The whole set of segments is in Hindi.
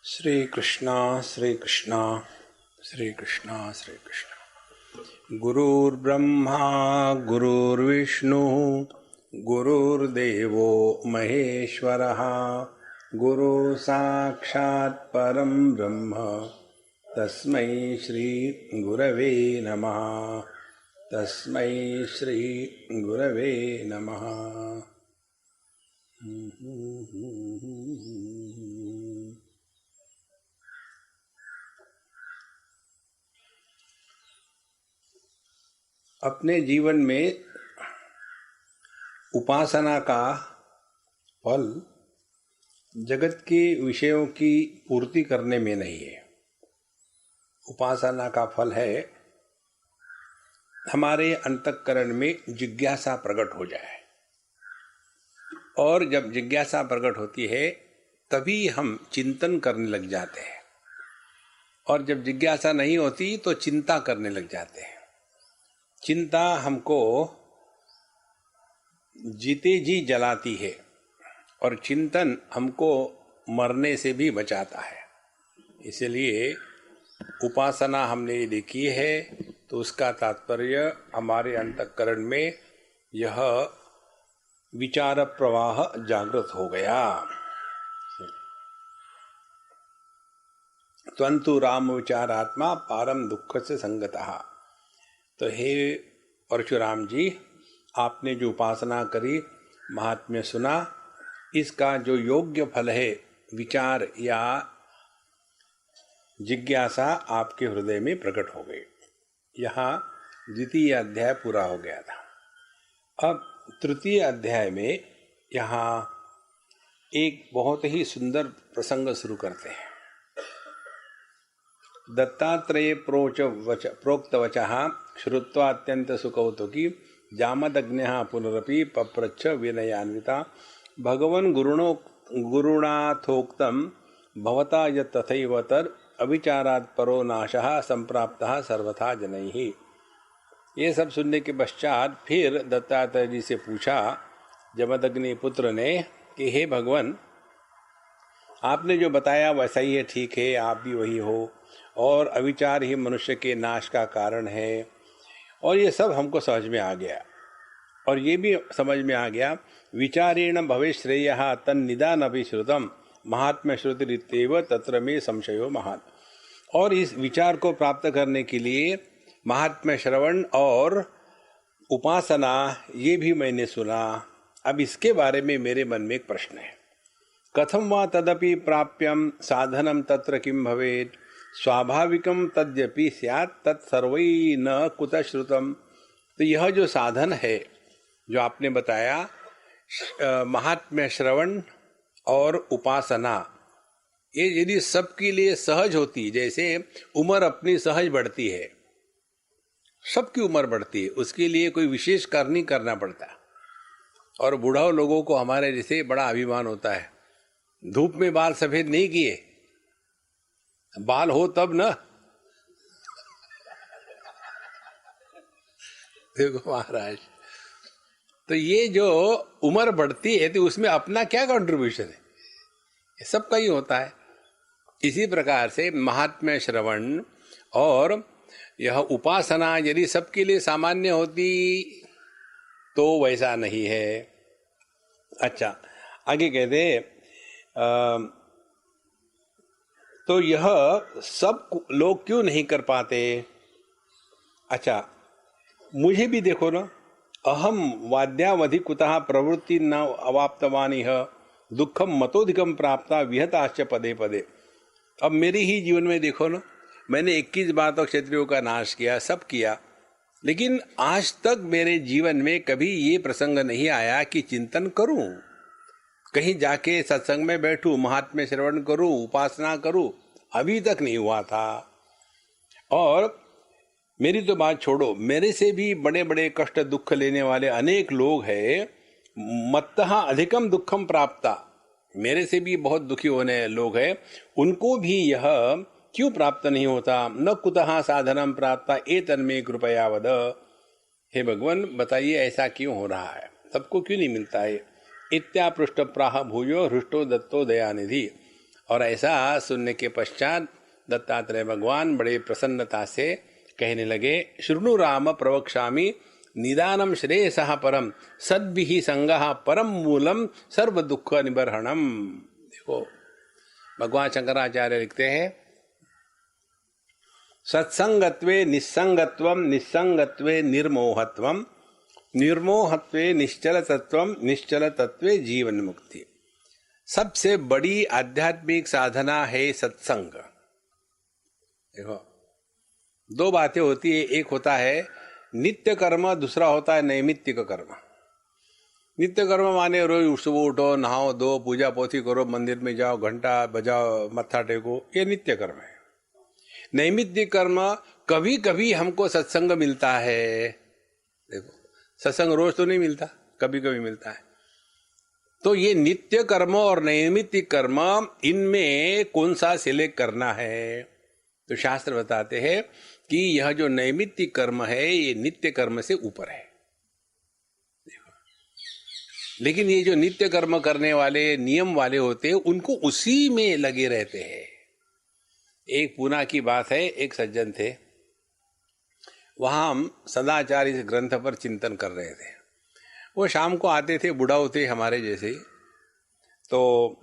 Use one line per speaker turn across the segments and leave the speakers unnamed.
श्री कृष्णा श्री कृष्णा श्री कृष्णा श्री कृष्णा। गुरुर्ब्रह्मा गुरुर्विष्णु गुरुर्देवो महेश्वरः गुरु साक्षात् परं ब्रह्म तस्मै श्री गुरवे नमः। तस्मै श्री गुरवे नमः। अपने जीवन में उपासना का फल जगत के विषयों की पूर्ति करने में नहीं है। उपासना का फल है हमारे अंतःकरण में जिज्ञासा प्रकट हो जाए, और जब जिज्ञासा प्रकट होती है तभी हम चिंतन करने लग जाते हैं, और जब जिज्ञासा नहीं होती तो चिंता करने लग जाते हैं। चिंता हमको जीते जी जलाती है और चिंतन हमको मरने से भी बचाता है। इसलिए उपासना हमने देखी है तो उसका तात्पर्य हमारे अंतःकरण में यह विचार प्रवाह जागृत हो गया। त्वंतु राम विचारात्मा पारम दुख से संगतः। तो हे परशुराम जी, आपने जो उपासना करी, महात्म्य सुना, इसका जो योग्य फल है विचार या जिज्ञासा आपके हृदय में प्रकट हो गई। यहाँ द्वितीय अध्याय पूरा हो गया था। अब तृतीय अध्याय में यहाँ एक बहुत ही सुंदर प्रसंग शुरू करते हैं। दत्तात्रेय प्रोक्त वचः श्रुत्वा अत्यंत सुकौतुकी जामदग्न्यः पुनरपि पप्रच्छ विनयान्विता भगवन् गुरुणाथोक्तं भवता यत् तथैव तद् अविचारात् परो नाशः संप्राप्तः सर्वथा जनैः। ये सब सुनने के पश्चात फिर दत्तात्रेय जी से पूछा जमदग्नि पुत्र ने कि हे भगवान, आपने जो बताया वैसा ही है, ठीक है, आप भी वही हो, और अविचार ही मनुष्य के नाश का कारण है, और ये सब हमको समझ में आ गया। और ये भी समझ में आ गया विचारेण भवे श्रेयः तन्निदान अभिश्रुतम महात्म्य श्रुतिरित्येव तत्र में संशयो महान। और इस विचार को प्राप्त करने के लिए महात्म्य श्रवण और उपासना ये भी मैंने सुना। अब इसके बारे में मेरे मन में एक प्रश्न है, कथम वा तदपि प्राप्यम साधनम तत्र किम भवेत् स्वाभाविकम तद्यपि स्यात् तत्सर्वै न कुतः श्रुतम। तो यह जो साधन है जो आपने बताया, महात्म्य श्रवण और उपासना, ये यदि सबके लिए सहज होती, जैसे उम्र अपनी सहज बढ़ती है, सबकी उम्र बढ़ती है, उसके लिए कोई विशेष कार्य नहीं करना पड़ता। और बूढ़ा लोगों को हमारे जैसे बड़ा अभिमान होता है, धूप में बाल सफेद नहीं किए, बाल हो तब न। देखो महाराज, तो ये जो उम्र बढ़ती है तो उसमें अपना क्या कंट्रीब्यूशन है, ये सबका ही होता है। इसी प्रकार से महात्म्य श्रवण और यह उपासना यदि सबके लिए सामान्य होती तो वैसा नहीं है। अच्छा, आगे कहते तो यह सब लोग क्यों नहीं कर पाते। अच्छा, मुझे भी देखो ना, अहम वाद्यावधि कुतः प्रवृत्ति न अवाप्तवानिह दुखम मतोधिकम प्राप्ता विहताश्च पदे पदे। अब मेरे ही जीवन में देखो ना, मैंने 21 बार तो क्षत्रियों का नाश किया, सब किया, लेकिन आज तक मेरे जीवन में कभी ये प्रसंग नहीं आया कि चिंतन करूं, कहीं जाके सत्संग में बैठूं, महात्म्य श्रवण करूं, उपासना करूं, अभी तक नहीं हुआ था। और मेरी तो बात छोड़ो, मेरे से भी बड़े बड़े कष्ट दुख लेने वाले अनेक लोग हैं, मत्तः अधिकम दुखम प्राप्ता, मेरे से भी बहुत दुखी होने लोग हैं, उनको भी यह क्यों प्राप्त नहीं होता। न कुतः साधनम प्राप्ता एतन्मे कृपया वद। हे भगवान, बताइए ऐसा क्यों हो रहा है, सबको क्यों नहीं मिलता है। इत्या पृष्ठ प्राह भूयो हृष्टो दत्तो दयानिधि। और ऐसा सुनने के पश्चात दत्तात्रेय भगवान बड़े प्रसन्नता से कहने लगे, शृणु राम प्रवक्ष्यामि निदानम श्रेयसः परम सद्भिः संगः परम मूलम सर्व दुख निबर्हणम। देखो भगवान शंकराचार्य लिखते हैं, सत्संगत्वे निस्संगत्वम निस्संगत्वे निर्मोहत्वम निर्मोहत्वे निश्चल तत्वम निश्चल तत्वे जीवन मुक्ति। सबसे बड़ी आध्यात्मिक साधना है सत्संग। देखो दो बातें होती है, एक होता है नित्य कर्म, दूसरा होता है नैमित्तिक कर्म। नित्य कर्म माने रोज सुबह उठो, नहाओ धो, पूजा पोथी करो, मंदिर में जाओ, घंटा बजाओ, मत्था टेको, ये नित्य कर्म है। नैमित्तिक कर्म कभी कभी हमको सत्संग मिलता है। देखो सत्संग रोज तो नहीं मिलता, कभी कभी मिलता है। तो ये नित्य कर्म और नैमित्तिक कर्म, इनमें कौन सा सिलेक्ट करना है? तो शास्त्र बताते हैं कि यह जो नैमित्तिक कर्म है ये नित्य कर्म से ऊपर है। लेकिन ये जो नित्य कर्म करने वाले, नियम वाले होते हैं, उनको उसी में लगे रहते हैं। एक पूना की बात है, एक सज्जन थे, वहां हम सदाचार इस ग्रंथ पर चिंतन कर रहे थे। वो शाम को आते थे, बुढ़ाऊ थे हमारे जैसे, तो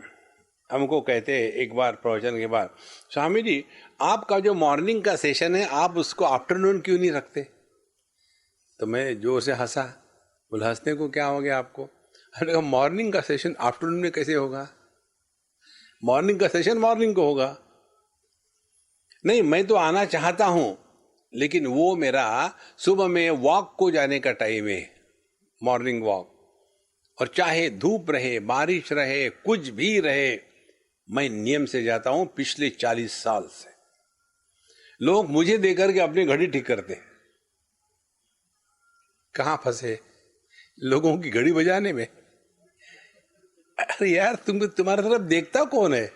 हमको कहते एक बार प्रवचन के बाद, स्वामी जी आपका जो मॉर्निंग का सेशन है आप उसको आफ्टरनून क्यों नहीं रखते? तो मैं जोर से हंसा, बोला हंसने को क्या हो गया आपको? अरे मॉर्निंग का सेशन आफ्टरनून में कैसे होगा? मॉर्निंग का सेशन मॉर्निंग को होगा। नहीं, मैं तो आना चाहता हूं, लेकिन वो मेरा सुबह में वॉक को जाने का टाइम है, मॉर्निंग वॉक, और चाहे धूप रहे, बारिश रहे, कुछ भी रहे, मैं नियम से जाता हूं पिछले 40 साल से। लोग मुझे देकर के अपनी घड़ी ठीक करते। कहां फंसे? लोगों की घड़ी बजाने में। अरे यार तुम्हारी तरफ देखता कौन है?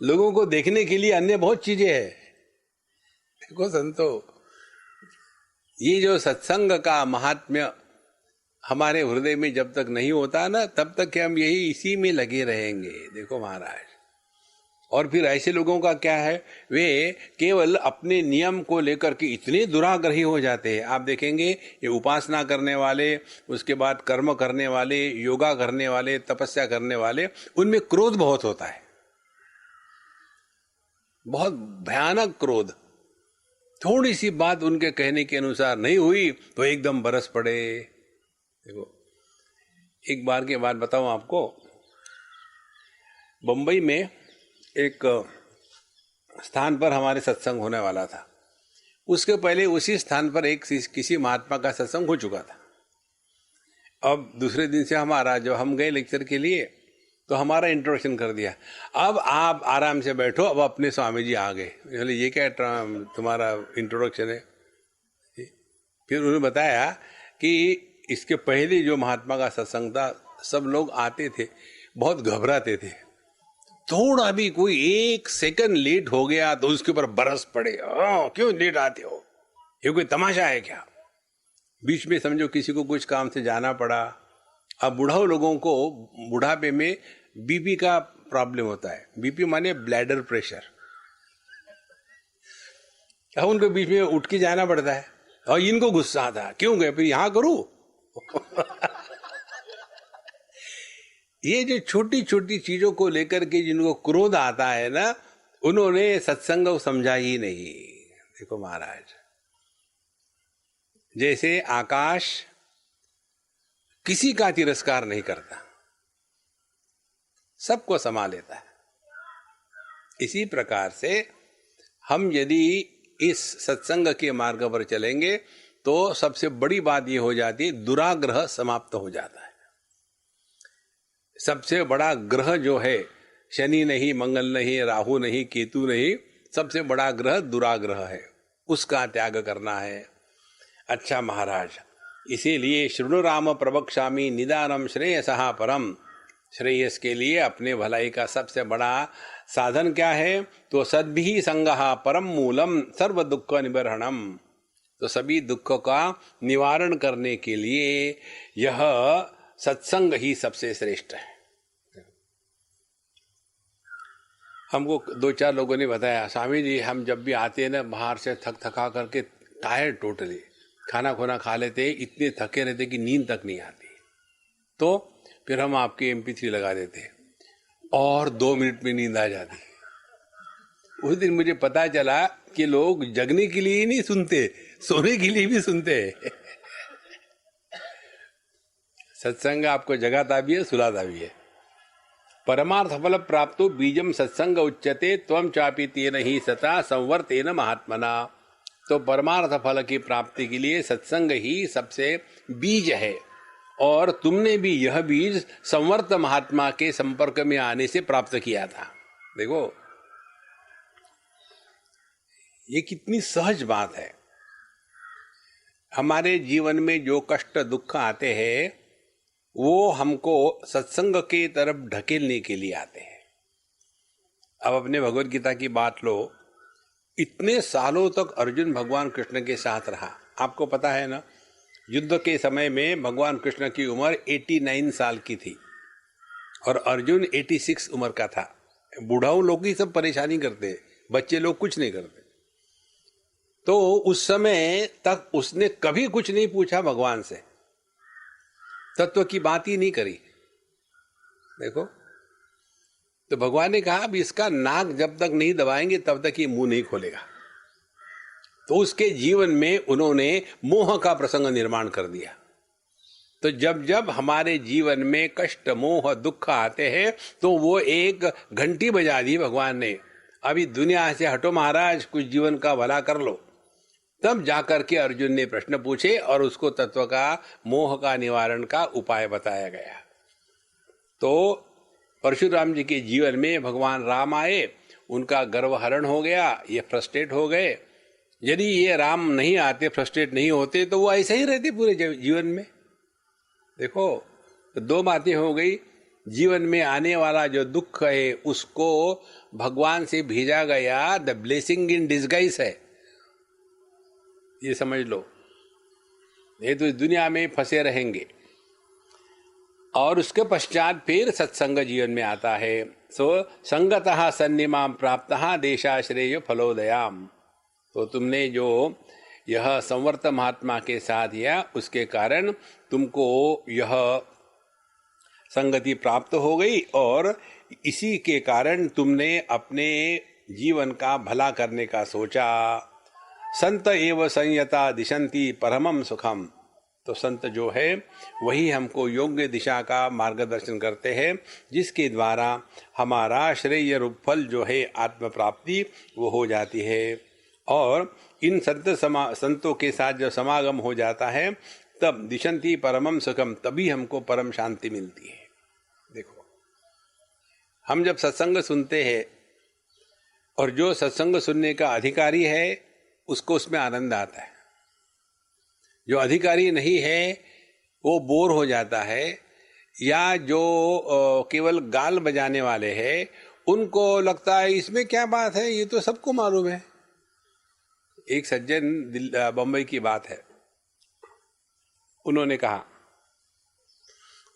लोगों को देखने के लिए अन्य बहुत चीजें हैं। देखो संतो, ये जो सत्संग का महात्म्य हमारे हृदय में जब तक नहीं होता ना, तब तक हम यही इसी में लगे रहेंगे। देखो महाराज, और फिर ऐसे लोगों का क्या है, वे केवल अपने नियम को लेकर के इतने दुराग्रही हो जाते हैं। आप देखेंगे ये उपासना करने वाले, उसके बाद कर्म करने वाले, योगा करने वाले, तपस्या करने वाले, उनमें क्रोध बहुत होता है, बहुत भयानक क्रोध। थोड़ी सी बात उनके कहने के अनुसार नहीं हुई तो एकदम बरस पड़े। देखो एक बार की बात बताऊं आपको, बंबई में एक स्थान पर हमारे सत्संग होने वाला था। उसके पहले उसी स्थान पर एक किसी महात्मा का सत्संग हो चुका था। अब दूसरे दिन से हमारा, जब हम गए लेक्चर के लिए, तो हमारा इंट्रोडक्शन कर दिया, अब आप आराम से बैठो, अब अपने स्वामी जी आ गए। ये क्या तुम्हारा इंट्रोडक्शन है? फिर उन्होंने बताया कि इसके पहले जो महात्मा का सत्संग था, सब लोग आते थे, बहुत घबराते थे, थोड़ा भी कोई 1 सेकंड लेट हो गया तो उसके ऊपर बरस पड़े, क्यों लेट आते हो, ये कोई तमाशा है क्या? बीच में समझो किसी को कुछ काम से जाना पड़ा। अब बुढ़ाओ लोगों को बुढ़ापे में बीपी का प्रॉब्लम होता है। बीपी माने ब्लैडर प्रेशर। अब उनको बीच में उठ के जाना पड़ता है, और इनको गुस्सा आता, क्यों गए, फिर यहां करूं? ये जो छोटी छोटी चीजों को लेकर के जिनको क्रोध आता है ना, उन्होंने सत्संग को समझा ही नहीं। देखो महाराज, जैसे आकाश किसी का तिरस्कार नहीं करता, सबको समा लेता है, इसी प्रकार से हम यदि इस सत्संग के मार्ग पर चलेंगे तो सबसे बड़ी बात यह हो जाती है, दुराग्रह समाप्त हो जाता है। सबसे बड़ा ग्रह जो है, शनि नहीं, मंगल नहीं, राहु नहीं, केतु नहीं, सबसे बड़ा ग्रह दुराग्रह है, उसका त्याग करना है। अच्छा महाराज, इसीलिए शृणु राम प्रवक्ष्यामि निदानम श्रेयसः परम, श्रेयस के लिए अपने भलाई का सबसे बड़ा साधन क्या है? तो सद्भिः संगः परम मूलम सर्व दुख निबर्हणम। तो सभी दुखों का निवारण करने के लिए यह सत्संग ही सबसे श्रेष्ठ है। हमको 2-4 लोगों ने बताया, स्वामी जी हम जब भी आते हैं ना बाहर से थक थका करके, टायर्ड टोटली, खाना खोना खा लेते, इतने थके रहते कि नींद तक नहीं आती, तो फिर हम आपके MP3 लगा देते और 2 मिनट में नींद आ जाती। उस दिन मुझे पता चला कि लोग जगने के लिए ही नहीं सुनते, सोने के लिए भी सुनते हैं। सत्संग आपको जगाता भी है, सुलाता भी है। परमार्थ फल प्राप्तो बीजम सत्संग उच्यते त्वं चापि तेन ही सता संवर्तेन महात्मना। तो परमार्थ फल की प्राप्ति के लिए सत्संग ही सबसे बीज है, और तुमने भी यह बीज संवर्त महात्मा के संपर्क में आने से प्राप्त किया था। देखो ये कितनी सहज बात है। हमारे जीवन में जो कष्ट दुख आते हैं वो हमको सत्संग के तरफ ढकेलने के लिए आते हैं। अब अपने भगवत गीता की बात लो, इतने सालों तक अर्जुन भगवान कृष्ण के साथ रहा। आपको पता है ना, युद्ध के समय में भगवान कृष्ण की उम्र 89 साल की थी और अर्जुन 86 उम्र का था। बूढ़ाओं लोग ही सब परेशानी करते, बच्चे लोग कुछ नहीं करते। तो उस समय तक उसने कभी कुछ नहीं पूछा भगवान से, तत्व की बात ही नहीं करी। देखो, तो भगवान ने कहा अब इसका नाक जब तक नहीं दबाएंगे तब तक ये मुंह नहीं खोलेगा। तो उसके जीवन में उन्होंने मोह का प्रसंग निर्माण कर दिया। तो जब जब हमारे जीवन में कष्ट मोह दुख आते हैं तो वो एक घंटी बजा दी भगवान ने, अभी दुनिया से हटो महाराज, कुछ जीवन का भला कर लो। तब जाकर के अर्जुन ने प्रश्न पूछे और उसको तत्व का मोह का निवारण का उपाय बताया गया। तो परशुराम जी के जीवन में भगवान राम आए, उनका गर्वहरण हो गया, ये फ्रस्ट्रेट हो गए। यदि ये राम नहीं आते, फ्रस्ट्रेट नहीं होते, तो वो ऐसे ही रहते पूरे जीवन में। देखो, तो 2 बातें हो गई। जीवन में आने वाला जो दुख है उसको भगवान से भेजा गया, द ब्लेसिंग इन डिस्गाइज है, ये समझ लो। ये तो इस दुनिया में फंसे रहेंगे। और उसके पश्चात फिर सत्संग जीवन में आता है। सो संगतः सन्निमां प्राप्तः देशाश्रेय फलोदयाम। तो तुमने जो यह संवर्त महात्मा के साथ किया, उसके कारण तुमको यह संगति प्राप्त हो गई और इसी के कारण तुमने अपने जीवन का भला करने का सोचा। संत एव संयता दिशंति परमम सुखम। तो संत जो है वही हमको योग्य दिशा का मार्गदर्शन करते हैं, जिसके द्वारा हमारा श्रेय रूप फल जो है आत्म प्राप्ति वो हो जाती है। और इन संतों के साथ जब समागम हो जाता है तब दिशंति परमम सुखम, तभी हमको परम शांति मिलती है। देखो, हम जब सत्संग सुनते हैं और जो सत्संग सुनने का अधिकारी है उसको उसमें आनंद आता है, जो अधिकारी नहीं है वो बोर हो जाता है, या जो केवल गाल बजाने वाले हैं उनको लगता है इसमें क्या बात है, ये तो सबको मालूम है। एक सज्जन बम्बई की बात है, उन्होंने कहा,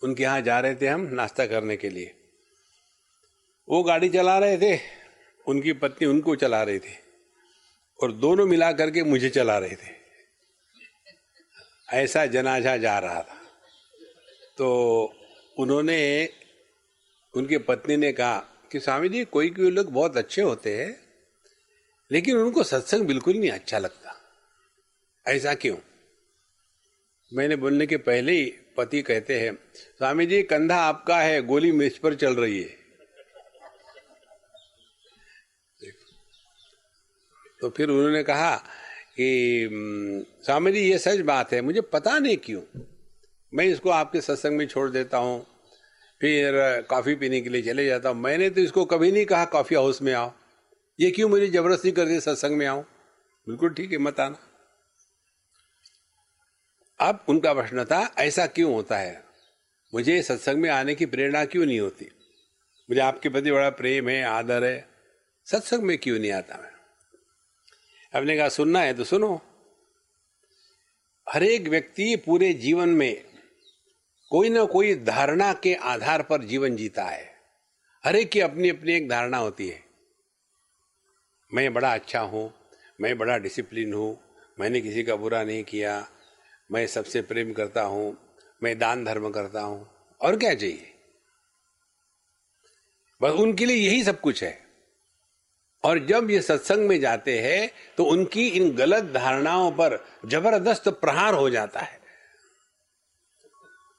उनके यहाँ जा रहे थे हम नाश्ता करने के लिए, वो गाड़ी चला रहे थे, उनकी पत्नी उनको चला रही थी और दोनों मिला करके मुझे चला रहे थे। ऐसा जनाजा जा रहा था। तो उन्होंने, उनकी पत्नी ने कहा कि स्वामी जी कोई कोई लोग बहुत अच्छे होते हैं लेकिन उनको सत्संग बिल्कुल नहीं अच्छा लगता, ऐसा क्यों? मैंने बोलने के पहले ही पति कहते हैं, स्वामी जी कंधा आपका है, गोली मेज पर चल रही है। तो फिर उन्होंने कहा कि स्वामी जी ये सच बात है, मुझे पता नहीं क्यों मैं इसको आपके सत्संग में छोड़ देता हूँ, फिर कॉफ़ी पीने के लिए चले जाता हूँ। मैंने तो इसको कभी नहीं कहा कॉफ़ी हाउस में आओ, ये क्यों मुझे जबरदस्ती कर दी सत्संग में आओ? बिल्कुल ठीक है, मत आना। अब उनका प्रश्न था ऐसा क्यों होता है, मुझे सत्संग में आने की प्रेरणा क्यों नहीं होती, मुझे आपके प्रति बड़ा प्रेम है, आदर है, सत्संग में क्यों नहीं आता मैं? आपने कहा सुनना है तो सुनो। हर एक व्यक्ति पूरे जीवन में कोई ना कोई धारणा के आधार पर जीवन जीता है। हर एक की अपनी अपनी एक धारणा होती है। मैं बड़ा अच्छा हूँ, मैं बड़ा डिसिप्लिन हूँ, मैंने किसी का बुरा नहीं किया, मैं सबसे प्रेम करता हूँ, मैं दान धर्म करता हूँ, और क्या चाहिए? बस उनके लिए यही सब कुछ है। और जब ये सत्संग में जाते हैं तो उनकी इन गलत धारणाओं पर जबरदस्त प्रहार हो जाता है।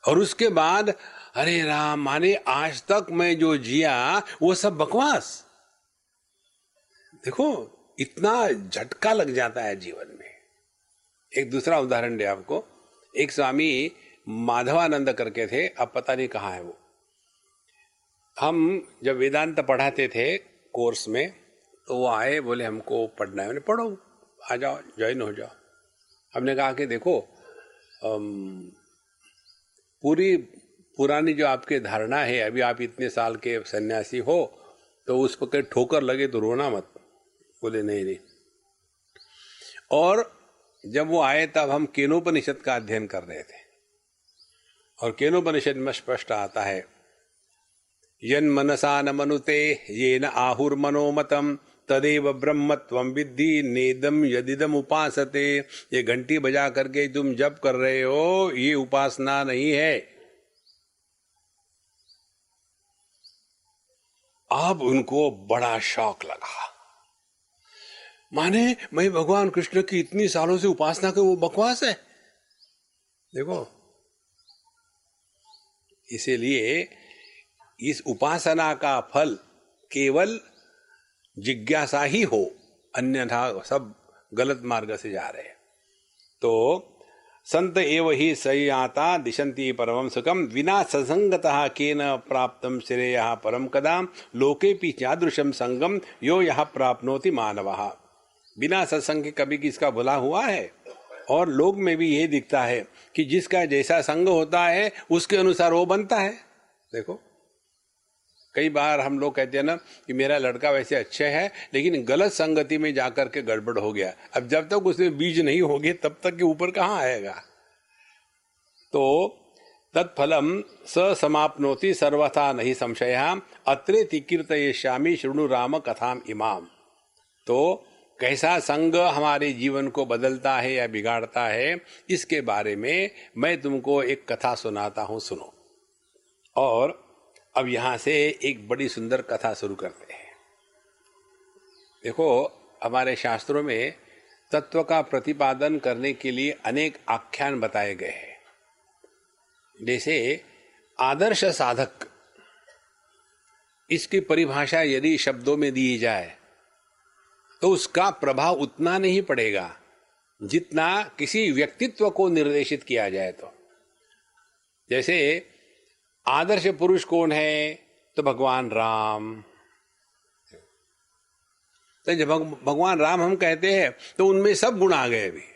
और उसके बाद अरे राम, माने आज तक मैं जो जिया वो सब बकवास। देखो, इतना झटका लग जाता है जीवन में। एक दूसरा उदाहरण दे आपको। एक स्वामी माधवानंद करके थे, अब पता नहीं कहाँ है वो। हम जब वेदांत पढ़ाते थे कोर्स में, तो वो आए, बोले हमको पढ़ना है। मैंने पढ़ो, आ जाओ, ज्वाइन हो जाओ। हमने कहा कि देखो, पूरी पुरानी जो आपकी धारणा है, अभी आप इतने साल के सन्यासी हो, तो उस पर ठोकर लगे तो रोना मत। बोले नहीं नहीं। और जब वो आए तब हम केनोपनिषद का अध्ययन कर रहे थे, और केनोपनिषद में स्पष्ट आता है, यन मनसा न मनुते ये न आहुर्मनोमतम तदेव ब्रह्मत्वम विद्धि नेदम यदिदम उपासते। ये घंटी बजा करके तुम जप कर रहे हो, ये उपासना नहीं है। अब उनको बड़ा शौक लगा। माने मैं भगवान कृष्ण की इतनी सालों से उपासना कर, वो बकवास है। देखो, इसीलिए इस उपासना का फल केवल जिज्ञासा ही हो, अन्यथा सब गलत मार्ग से जा रहे हैं। तो संत एव ही संयाता दिशंति परमं सुखम विना ससंगतः केन प्राप्तम श्रेयः परम कदा लोकेपि चादृशम संगम यो यह प्राप्नोति मानवः। बिना सत्संग के कभी किसका भला हुआ है? और लोग में भी ये दिखता है कि जिसका जैसा संग होता है उसके अनुसार वो बनता है। देखो, कई बार हम लोग कहते हैं ना कि मेरा लड़का वैसे अच्छे है, लेकिन गलत संगति में जाकर के गड़बड़ हो गया। अब जब तक उसमें बीज नहीं होगे तब तक के ऊपर कहाँ आएगा? तो तत्फलम स समाप्नोति सर्वथा नहीं संशय अत्रेति कीर्तयिष्यामि शृणु राम कथाम इमाम। तो कैसा संग हमारे जीवन को बदलता है या बिगाड़ता है, इसके बारे में मैं तुमको एक कथा सुनाता हूं, सुनो। और अब यहां से एक बड़ी सुंदर कथा शुरू करते हैं। देखो, हमारे शास्त्रों में तत्व का प्रतिपादन करने के लिए अनेक आख्यान बताए गए हैं। जैसे आदर्श साधक, इसकी परिभाषा यदि शब्दों में दी जाए तो उसका प्रभाव उतना नहीं पड़ेगा जितना किसी व्यक्तित्व को निर्देशित किया जाए। तो जैसे आदर्श पुरुष कौन है? तो भगवान राम। तो जब भगवान राम हम कहते हैं तो उनमें सब गुण आ गए अभी।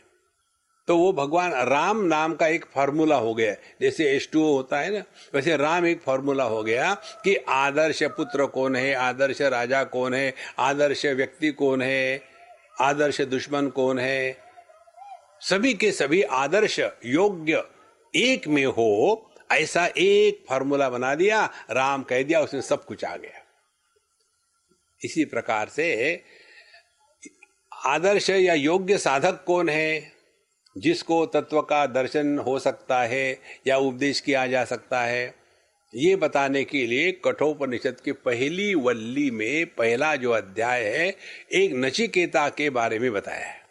तो वो भगवान राम नाम का एक फार्मूला हो गया। जैसे H2O होता है ना, वैसे राम एक फार्मूला हो गया कि आदर्श पुत्र कौन है, आदर्श राजा कौन है, आदर्श व्यक्ति कौन है, आदर्श दुश्मन कौन है। सभी के सभी आदर्श योग्य एक में हो, ऐसा एक फार्मूला बना दिया, राम कह दिया, उसमें सब कुछ आ गया। इसी प्रकार से आदर्श या योग्य साधक कौन है? जिसको तत्व का दर्शन हो सकता है या उपदेश किया जा सकता है, ये बताने के लिए कठोपनिषद की पहली वल्ली में पहला जो अध्याय है, एक नचिकेता के बारे में बताया है।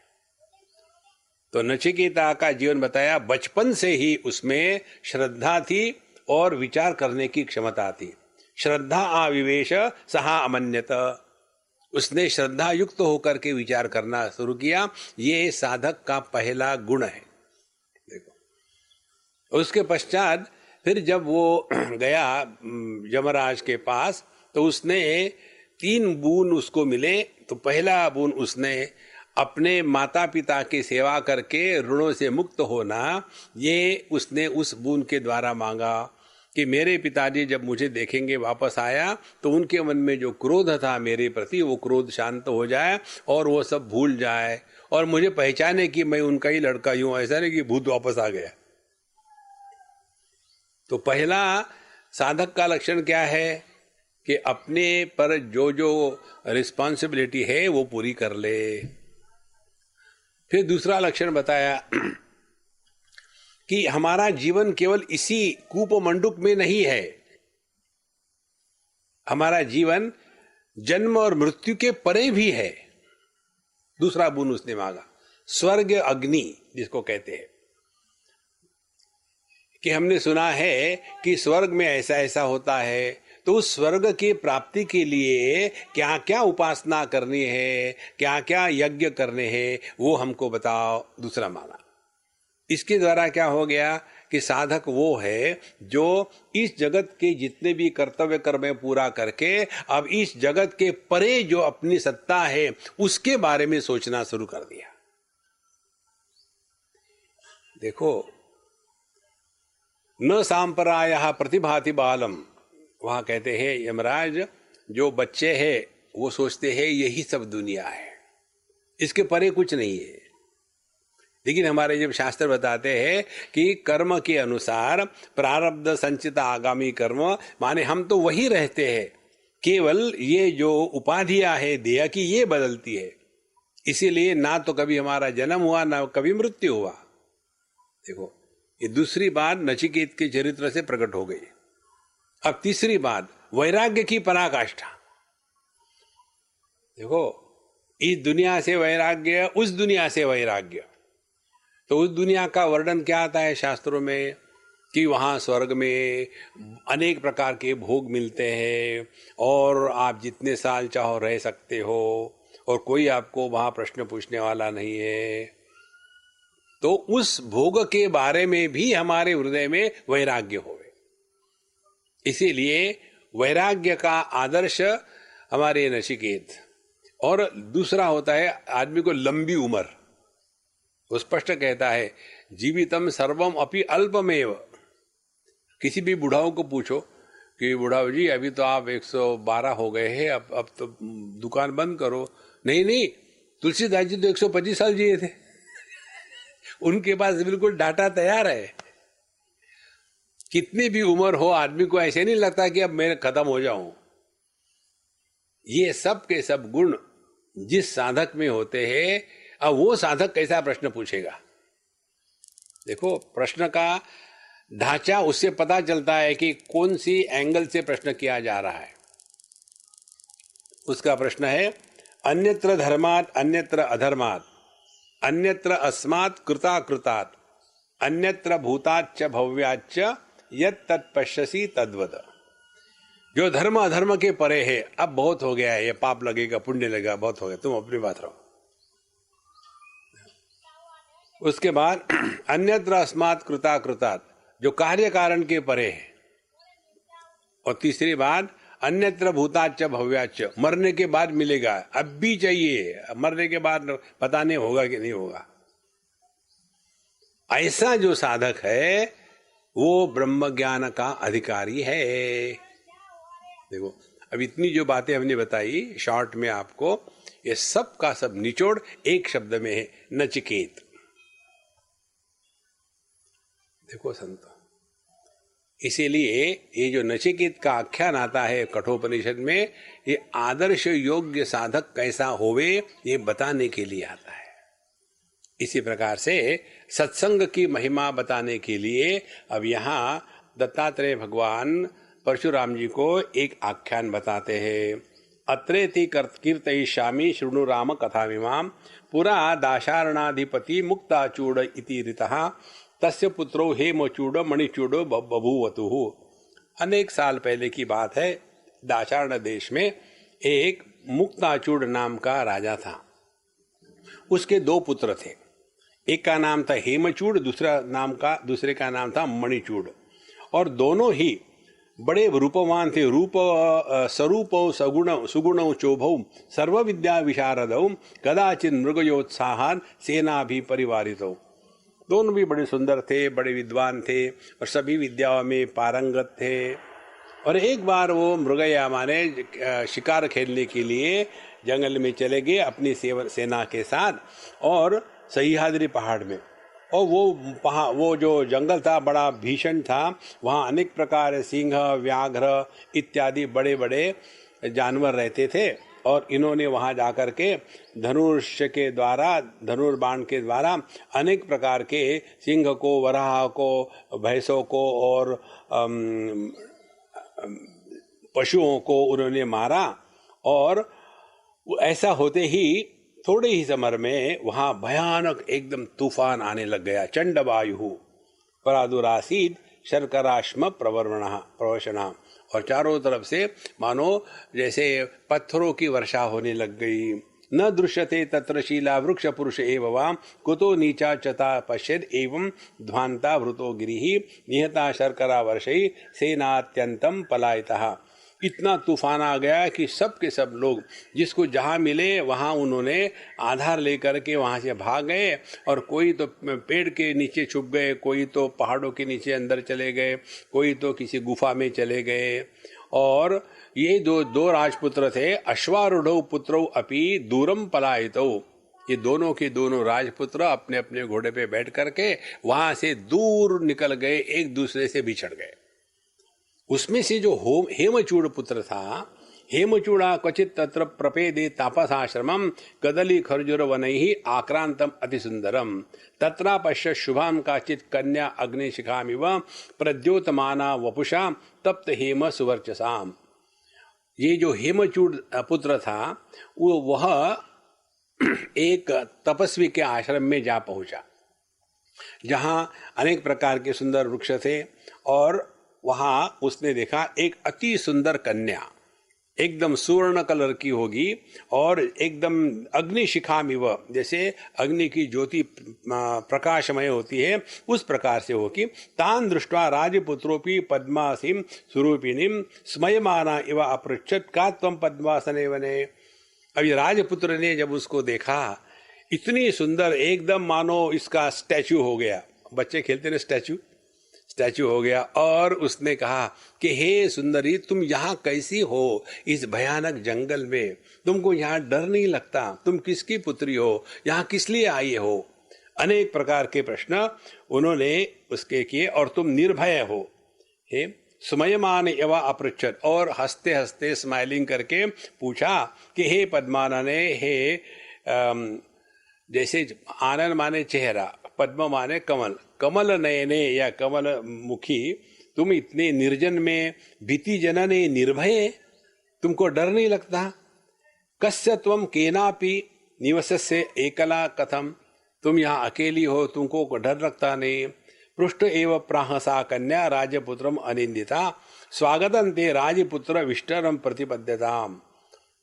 तो नचिकेता का जीवन बताया। बचपन से ही उसमें श्रद्धा थी और विचार करने की क्षमता थी। श्रद्धा आविवेश सहा अमन्यत। उसने श्रद्धा युक्त होकर के विचार करना शुरू किया। ये साधक का पहला गुण है। देखो, उसके पश्चात फिर जब वो गया यमराज के पास, तो उसने 3 बून उसको मिले। तो पहला बून उसने अपने माता पिता की सेवा करके ऋणों से मुक्त होना, ये उसने उस बून के द्वारा मांगा कि मेरे पिताजी जब मुझे देखेंगे वापस आया तो उनके मन में जो क्रोध था मेरे प्रति, वो क्रोध शांत हो जाए और वो सब भूल जाए, और मुझे पहचाने कि मैं उनका ही लड़का यूं, ऐसा नहीं कि भूत वापस आ गया। तो पहला साधक का लक्षण क्या है? कि अपने पर जो जो रिस्पॉन्सिबिलिटी है वो पूरी कर ले। फिर दूसरा लक्षण बताया कि हमारा जीवन केवल इसी कूप मंडूक में नहीं है, हमारा जीवन जन्म और मृत्यु के परे भी है। दूसरा गुण उसने मांगा, स्वर्ग अग्नि जिसको कहते हैं, कि हमने सुना है कि स्वर्ग में ऐसा ऐसा होता है, तो उस स्वर्ग की प्राप्ति के लिए क्या क्या उपासना करनी है, क्या क्या यज्ञ करने हैं, वो हमको बताओ। दूसरा माना। इसके द्वारा क्या हो गया कि साधक वो है जो इस जगत के जितने भी कर्तव्य कर्म पूरा करके अब इस जगत के परे जो अपनी सत्ता है उसके बारे में सोचना शुरू कर दिया। देखो, न सांपरायः प्रतिभाति बालम, वहां कहते हैं यमराज, जो बच्चे हैं वो सोचते हैं यही सब दुनिया है, इसके परे कुछ नहीं है। लेकिन हमारे जब शास्त्र बताते हैं कि कर्म के अनुसार प्रारब्ध संचित आगामी कर्म, माने हम तो वही रहते हैं, केवल ये जो उपाधियां है देह की ये बदलती है। इसीलिए ना तो कभी हमारा जन्म हुआ ना कभी मृत्यु हुआ। देखो, ये दूसरी बात नचिकेत के चरित्र से प्रकट हो गई। अब तीसरी बात, वैराग्य की पराकाष्ठा। देखो, इस दुनिया से वैराग्य, उस दुनिया से वैराग्य। तो उस दुनिया का वर्णन क्या आता है शास्त्रों में कि वहां स्वर्ग में अनेक प्रकार के भोग मिलते हैं और आप जितने साल चाहो रह सकते हो और कोई आपको वहां प्रश्न पूछने वाला नहीं है। तो उस भोग के बारे में भी हमारे हृदय में वैराग्य होवे। इसीलिए वैराग्य का आदर्श हमारे नचिकेत। और दूसरा होता है आदमी को लंबी उम्र। वो स्पष्ट कहता है, जीवितम सर्वम अपि अल्पमेव। किसी भी बुढ़ाओं को पूछो कि बुढ़ाओ जी अभी तो आप 112 हो गए हैं, अब तो दुकान बंद करो। नहीं नहीं, तुलसीदास जी तो 125 साल जिए थे। उनके पास बिल्कुल डाटा तैयार है। कितनी भी उम्र हो, आदमी को ऐसे नहीं लगता कि अब मैं खत्म हो जाऊं। ये सब के सब गुण जिस साधक में होते हैं, अब वो साधक कैसा प्रश्न पूछेगा। देखो, प्रश्न का ढांचा उससे पता चलता है कि कौन सी एंगल से प्रश्न किया जा रहा है। उसका प्रश्न है, अन्यत्र धर्मात् अन्यत्र अधर्मात् अन्यत्र अस्मात् कृताकृतात् अन्यत्र भूताच्च भव्याच्च यत् तत्पश्यसि तद्वद। जो धर्म अधर्म के परे है, अब बहुत हो गया है, ये पाप लगेगा पुण्य लगेगा, बहुत हो गया, तुम अपनी बात रहो। उसके बाद अन्यत्र अस्मात् कृताकृतात्, जो कार्य कारण के परे है। और तीसरी बात, अन्यत्र भूताच्च भव्याच्च, मरने के बाद मिलेगा, अब भी चाहिए, मरने के बाद पता नहीं होगा कि नहीं होगा। ऐसा जो साधक है वो ब्रह्म ज्ञान का अधिकारी है। देखो, अब इतनी जो बातें हमने बताई शॉर्ट में आपको, ये सब का सब निचोड़ एक शब्द में है, नचिकेत। देखो संतो, इसीलिए ये जो नचिकेत का आख्यान आता है कठोपनिषद में, ये आदर्श योग्य साधक कैसा होवे ये बताने के लिए आता है। इसी प्रकार से सत्संग की महिमा बताने के लिए अब यहाँ दत्तात्रेय भगवान परशुराम जी को एक आख्यान बताते हैं। अत्रेति कीर्तयिष्यामि शृणु राम कथामिमां, पुरा दाशारणाधिपति मुक्ताचूड इति ऋतः तस्य पुत्रो हेमचूड मणिचूड बभूवतुः। अनेक साल पहले की बात है। दाशारण देश में एक मुक्ताचूड नाम का राजा था। उसके दो पुत्र थे, एक का नाम था हेमचूड, दूसरे का नाम था मणिचूड। और दोनों ही बड़े रूपवान थे। रूप स्वरूपौ सगुण सुगुणौ चोभौ सर्व विद्या विशारदौ कदाचित मृगयोत्साहान सेना भी परिवारितौ। दोनों भी बड़े सुंदर थे, बड़े विद्वान थे और सभी विद्याओं में पारंगत थे। और एक बार वो मृगया माने शिकार खेलने के लिए जंगल में चले गए अपनी सेना के साथ, और सह्याद्री पहाड़ में। और वो जो जंगल था बड़ा भीषण था, वहाँ अनेक प्रकार सिंह, व्याघ्र इत्यादि बड़े बड़े जानवर रहते थे। और इन्होंने वहां जाकर के धनुष के द्वारा, धनुर्बाण के द्वारा अनेक प्रकार के सिंह को, वराह को, भैंसों को और पशुओं को उन्होंने मारा। और ऐसा होते ही थोड़े ही समय में वहां भयानक एकदम तूफान आने लग गया। चंडवायु प्रादुरासीद शर्कराश्म प्रवर्षणा, और चारों तरफ से मानो जैसे पत्थरों की वर्षा होने लग गई। न दृश्यते तत्र शीला वृक्ष पुरुष एव वा कुतो नीचा चता पश्येद एवं ध्वांता वृतो गिरिहि निहता शर्करा वर्षै सेनात्यंतम पलायितः। इतना तूफान आ गया कि सब के सब लोग जिसको जहाँ मिले वहाँ उन्होंने आधार लेकर के वहाँ से भाग गए। और कोई तो पेड़ के नीचे छुप गए, कोई तो पहाड़ों के नीचे अंदर चले गए, कोई तो किसी गुफा में चले गए। और ये दो राजपुत्र थे, अश्वारूढ़ौ पुत्रौ अपि दूरम पलायितौ। ये दोनों के दोनों राजपुत्र अपने अपने घोड़े पे बैठ करके वहां से दूर निकल गए, एक दूसरे से बिछड़ गए। उसमें से जो हेमचूड़ पुत्र था, हेमचूड़ा क्वचित तत्र प्रपेदे तापसाश्रमम कदली खर्जुर वनैहि आक्रांतम अतिसुंदरम तत्रा पश्य शुभाम काचित कन्या अग्निशिखामिव प्रद्योतमाना वपुषा तप्त हेम सुवर्चसाम। ये जो हेमचूड़ पुत्र था वह एक तपस्वी के आश्रम में जा पहुंचा, जहां अनेक प्रकार के सुंदर वृक्ष थे। और वहां उसने देखा एक अति सुंदर कन्या, एकदम सुवर्ण कलर की होगी और एकदम अग्निशिखामिव, जैसे अग्नि की ज्योति प्रकाशमय होती है उस प्रकार से होगी। तान दृष्ट्वा राजपुत्रोपि पद्मासीं स्वरूपिणीं स्मयमाना इव अपृच्छत् का त्वं पद्मासने वने। अभी राजपुत्र ने जब उसको देखा, इतनी सुंदर, एकदम मानो इसका स्टैचू हो गया। बच्चे खेलते ना, स्टैचू हो गया। और उसने कहा कि हे सुंदरी, तुम यहाँ कैसी हो इस भयानक जंगल में? तुमको यहाँ डर नहीं लगता? तुम किसकी पुत्री हो? यहाँ किस लिए आई हो? अनेक प्रकार के प्रश्न उन्होंने उसके किए। और तुम निर्भय हो? हे स्मयमान एवं अपृच्छत, और हंसते हंसते स्माइलिंग करके पूछा कि हे पद्मानने, हे जैसे आनंद माने चेहरा, पद्म माने कमल, कमल नयने या कमल मुखी, तुम इतने निर्जन में भीति जनने निर्भय, तुमको डर नहीं लगता? कस्य त्वं केनापि निवसस्य एकला कथम, तुम यहाँ अकेली हो, तुमको डर लगता नहीं? पृष्ठ एव प्राहसा कन्या राजपुत्रम अनिंदिता स्वागतं ते राजपुत्र विष्टरम प्रतिपद्यताम।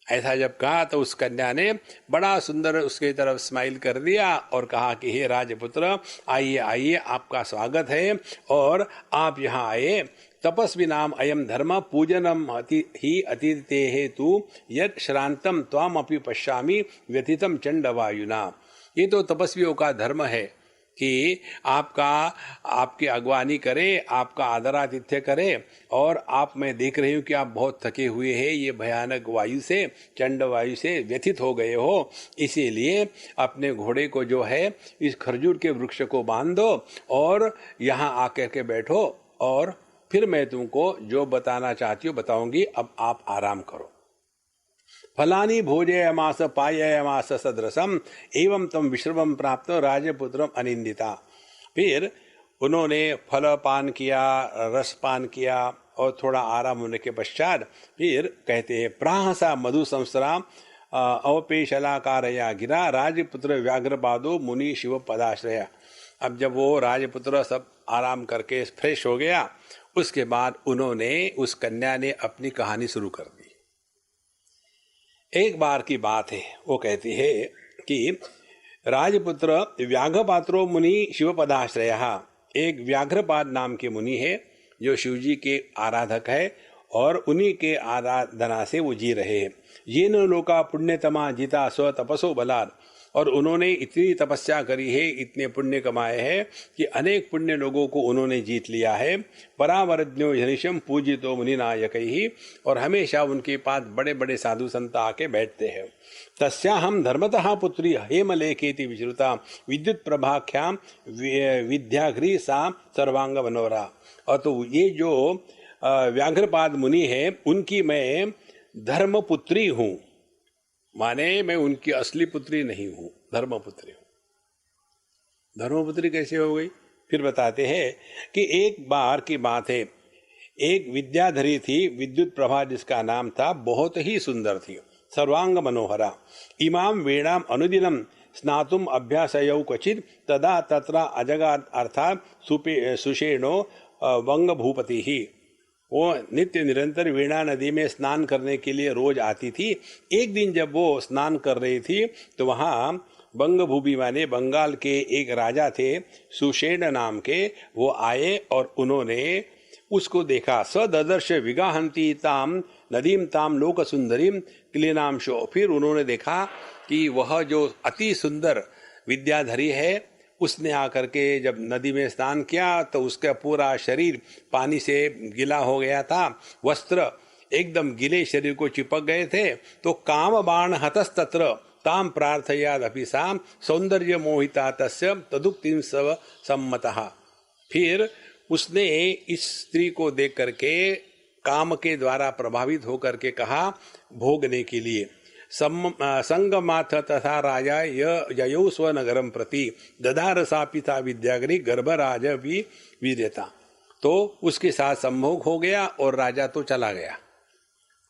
ऐसा जब कहा तो उस कन्या ने बड़ा सुंदर उसके तरफ स्माइल कर दिया और कहा कि हे राजपुत्र, आइए आइए, आपका स्वागत है। और आप यहाँ आए, तपस्वी नाम अयम धर्म पूजनम ही अतिथि हेतु यद श्रांतम त्वाम अपि पश्यामि व्यथितम चंडवायुना। ये तो तपस्वियों का धर्म है कि आपकी अगवानी करे, आपका आदरातिथ्य करे। और आप, मैं देख रही हूँ कि आप बहुत थके हुए हैं, ये भयानक वायु से, चंड वायु से व्यथित हो गए हो, इसीलिए अपने घोड़े को जो है इस खरजूर के वृक्ष को बांध दो और यहाँ आकर के बैठो, और फिर मैं तुमको जो बताना चाहती हूँ बताऊंगी। अब आप आराम करो। फलानी भोजयमास पाययमास सदृशम एवं तम विश्रमम प्राप्त राजपुत्रम अनिंदिता। फिर उन्होंने फल पान किया, रस पान किया और थोड़ा आराम होने के पश्चात फिर कहते हैं प्राहसा मधु संसरा अवपेशलाकारया गिरा राजपुत्र व्याघ्रपादो मुनि शिव पदाश्रया। अब जब वो राजपुत्र सब आराम करके फ्रेश हो गया, उसके बाद उन्होंने, उस कन्या ने अपनी कहानी शुरू कर दी। एक बार की बात है, वो कहती है कि राजपुत्र व्याघ्रपात्रो मुनि शिवपदाश्रय, एक व्याघ्रपाद नाम के मुनि है जो शिवजी के आराधक है और उन्हीं के आराधना से वो जी रहे हैं। ये न लोका पुण्यतमा जिता स्व तपसो बलात्, और उन्होंने इतनी तपस्या करी है, इतने पुण्य कमाए हैं कि अनेक पुण्य लोगों को उन्होंने जीत लिया है। परावरज्ञो जनिशम पूजितो मुनिनायकैहि, और हमेशा उनके पास बड़े बड़े साधु संत आके बैठते हैं। तस्याहं धर्मतः पुत्री हेमलेखेति विश्रुता विद्युत प्रभाख्याम विद्याघ्री सा सर्वांग मनोहरा। और तो ये जो व्याघ्रपाद मुनि है, उनकी मैं धर्मपुत्री हूं, माने मैं उनकी असली पुत्री नहीं हूं, धर्मपुत्री हूं। धर्मपुत्री कैसे हो गई? फिर बताते हैं कि एक बार की बात है, एक विद्याधरी थी, विद्युत प्रभा जिसका नाम था, बहुत ही सुंदर थी, सर्वांग मनोहरा। इमाम वेणाम अनुदिनम स्नातुम अभ्यासयौ क्वचित तदा तत्र अजगाद अर्थात सुषेणो वंग भूपति ही। वो नित्य निरंतर वीणा नदी में स्नान करने के लिए रोज आती थी। एक दिन जब वो स्नान कर रही थी तो वहाँ बंग भूपि माने बंगाल के एक राजा थे, सुषेण नाम के, वो आए और उन्होंने उसको देखा। स ददर्श विगाहंती ताम नदीम ताम लोक सुंदरीम क्लीनांशो। फिर उन्होंने देखा कि वह जो अति सुंदर विद्याधरी है, उसने आकर के जब नदी में स्नान किया तो उसका पूरा शरीर पानी से गीला हो गया था, वस्त्र एकदम गीले शरीर को चिपक गए थे। तो काम बाण हतस्तत्र ताम प्रार्थयादपि साम सौंदर्य मोहिता तस्य तदुक्तिं सव सम्मतः। फिर उसने इस स्त्री को देख करके काम के द्वारा प्रभावित होकर के कहा भोगने के लिए। संगमाथ तथा राजा ययौ स्वनगरम प्रति दधार सा पिता विद्यागरी गर्भराज भी वीर्यता। तो उसके साथ संभोग हो गया और राजा तो चला गया।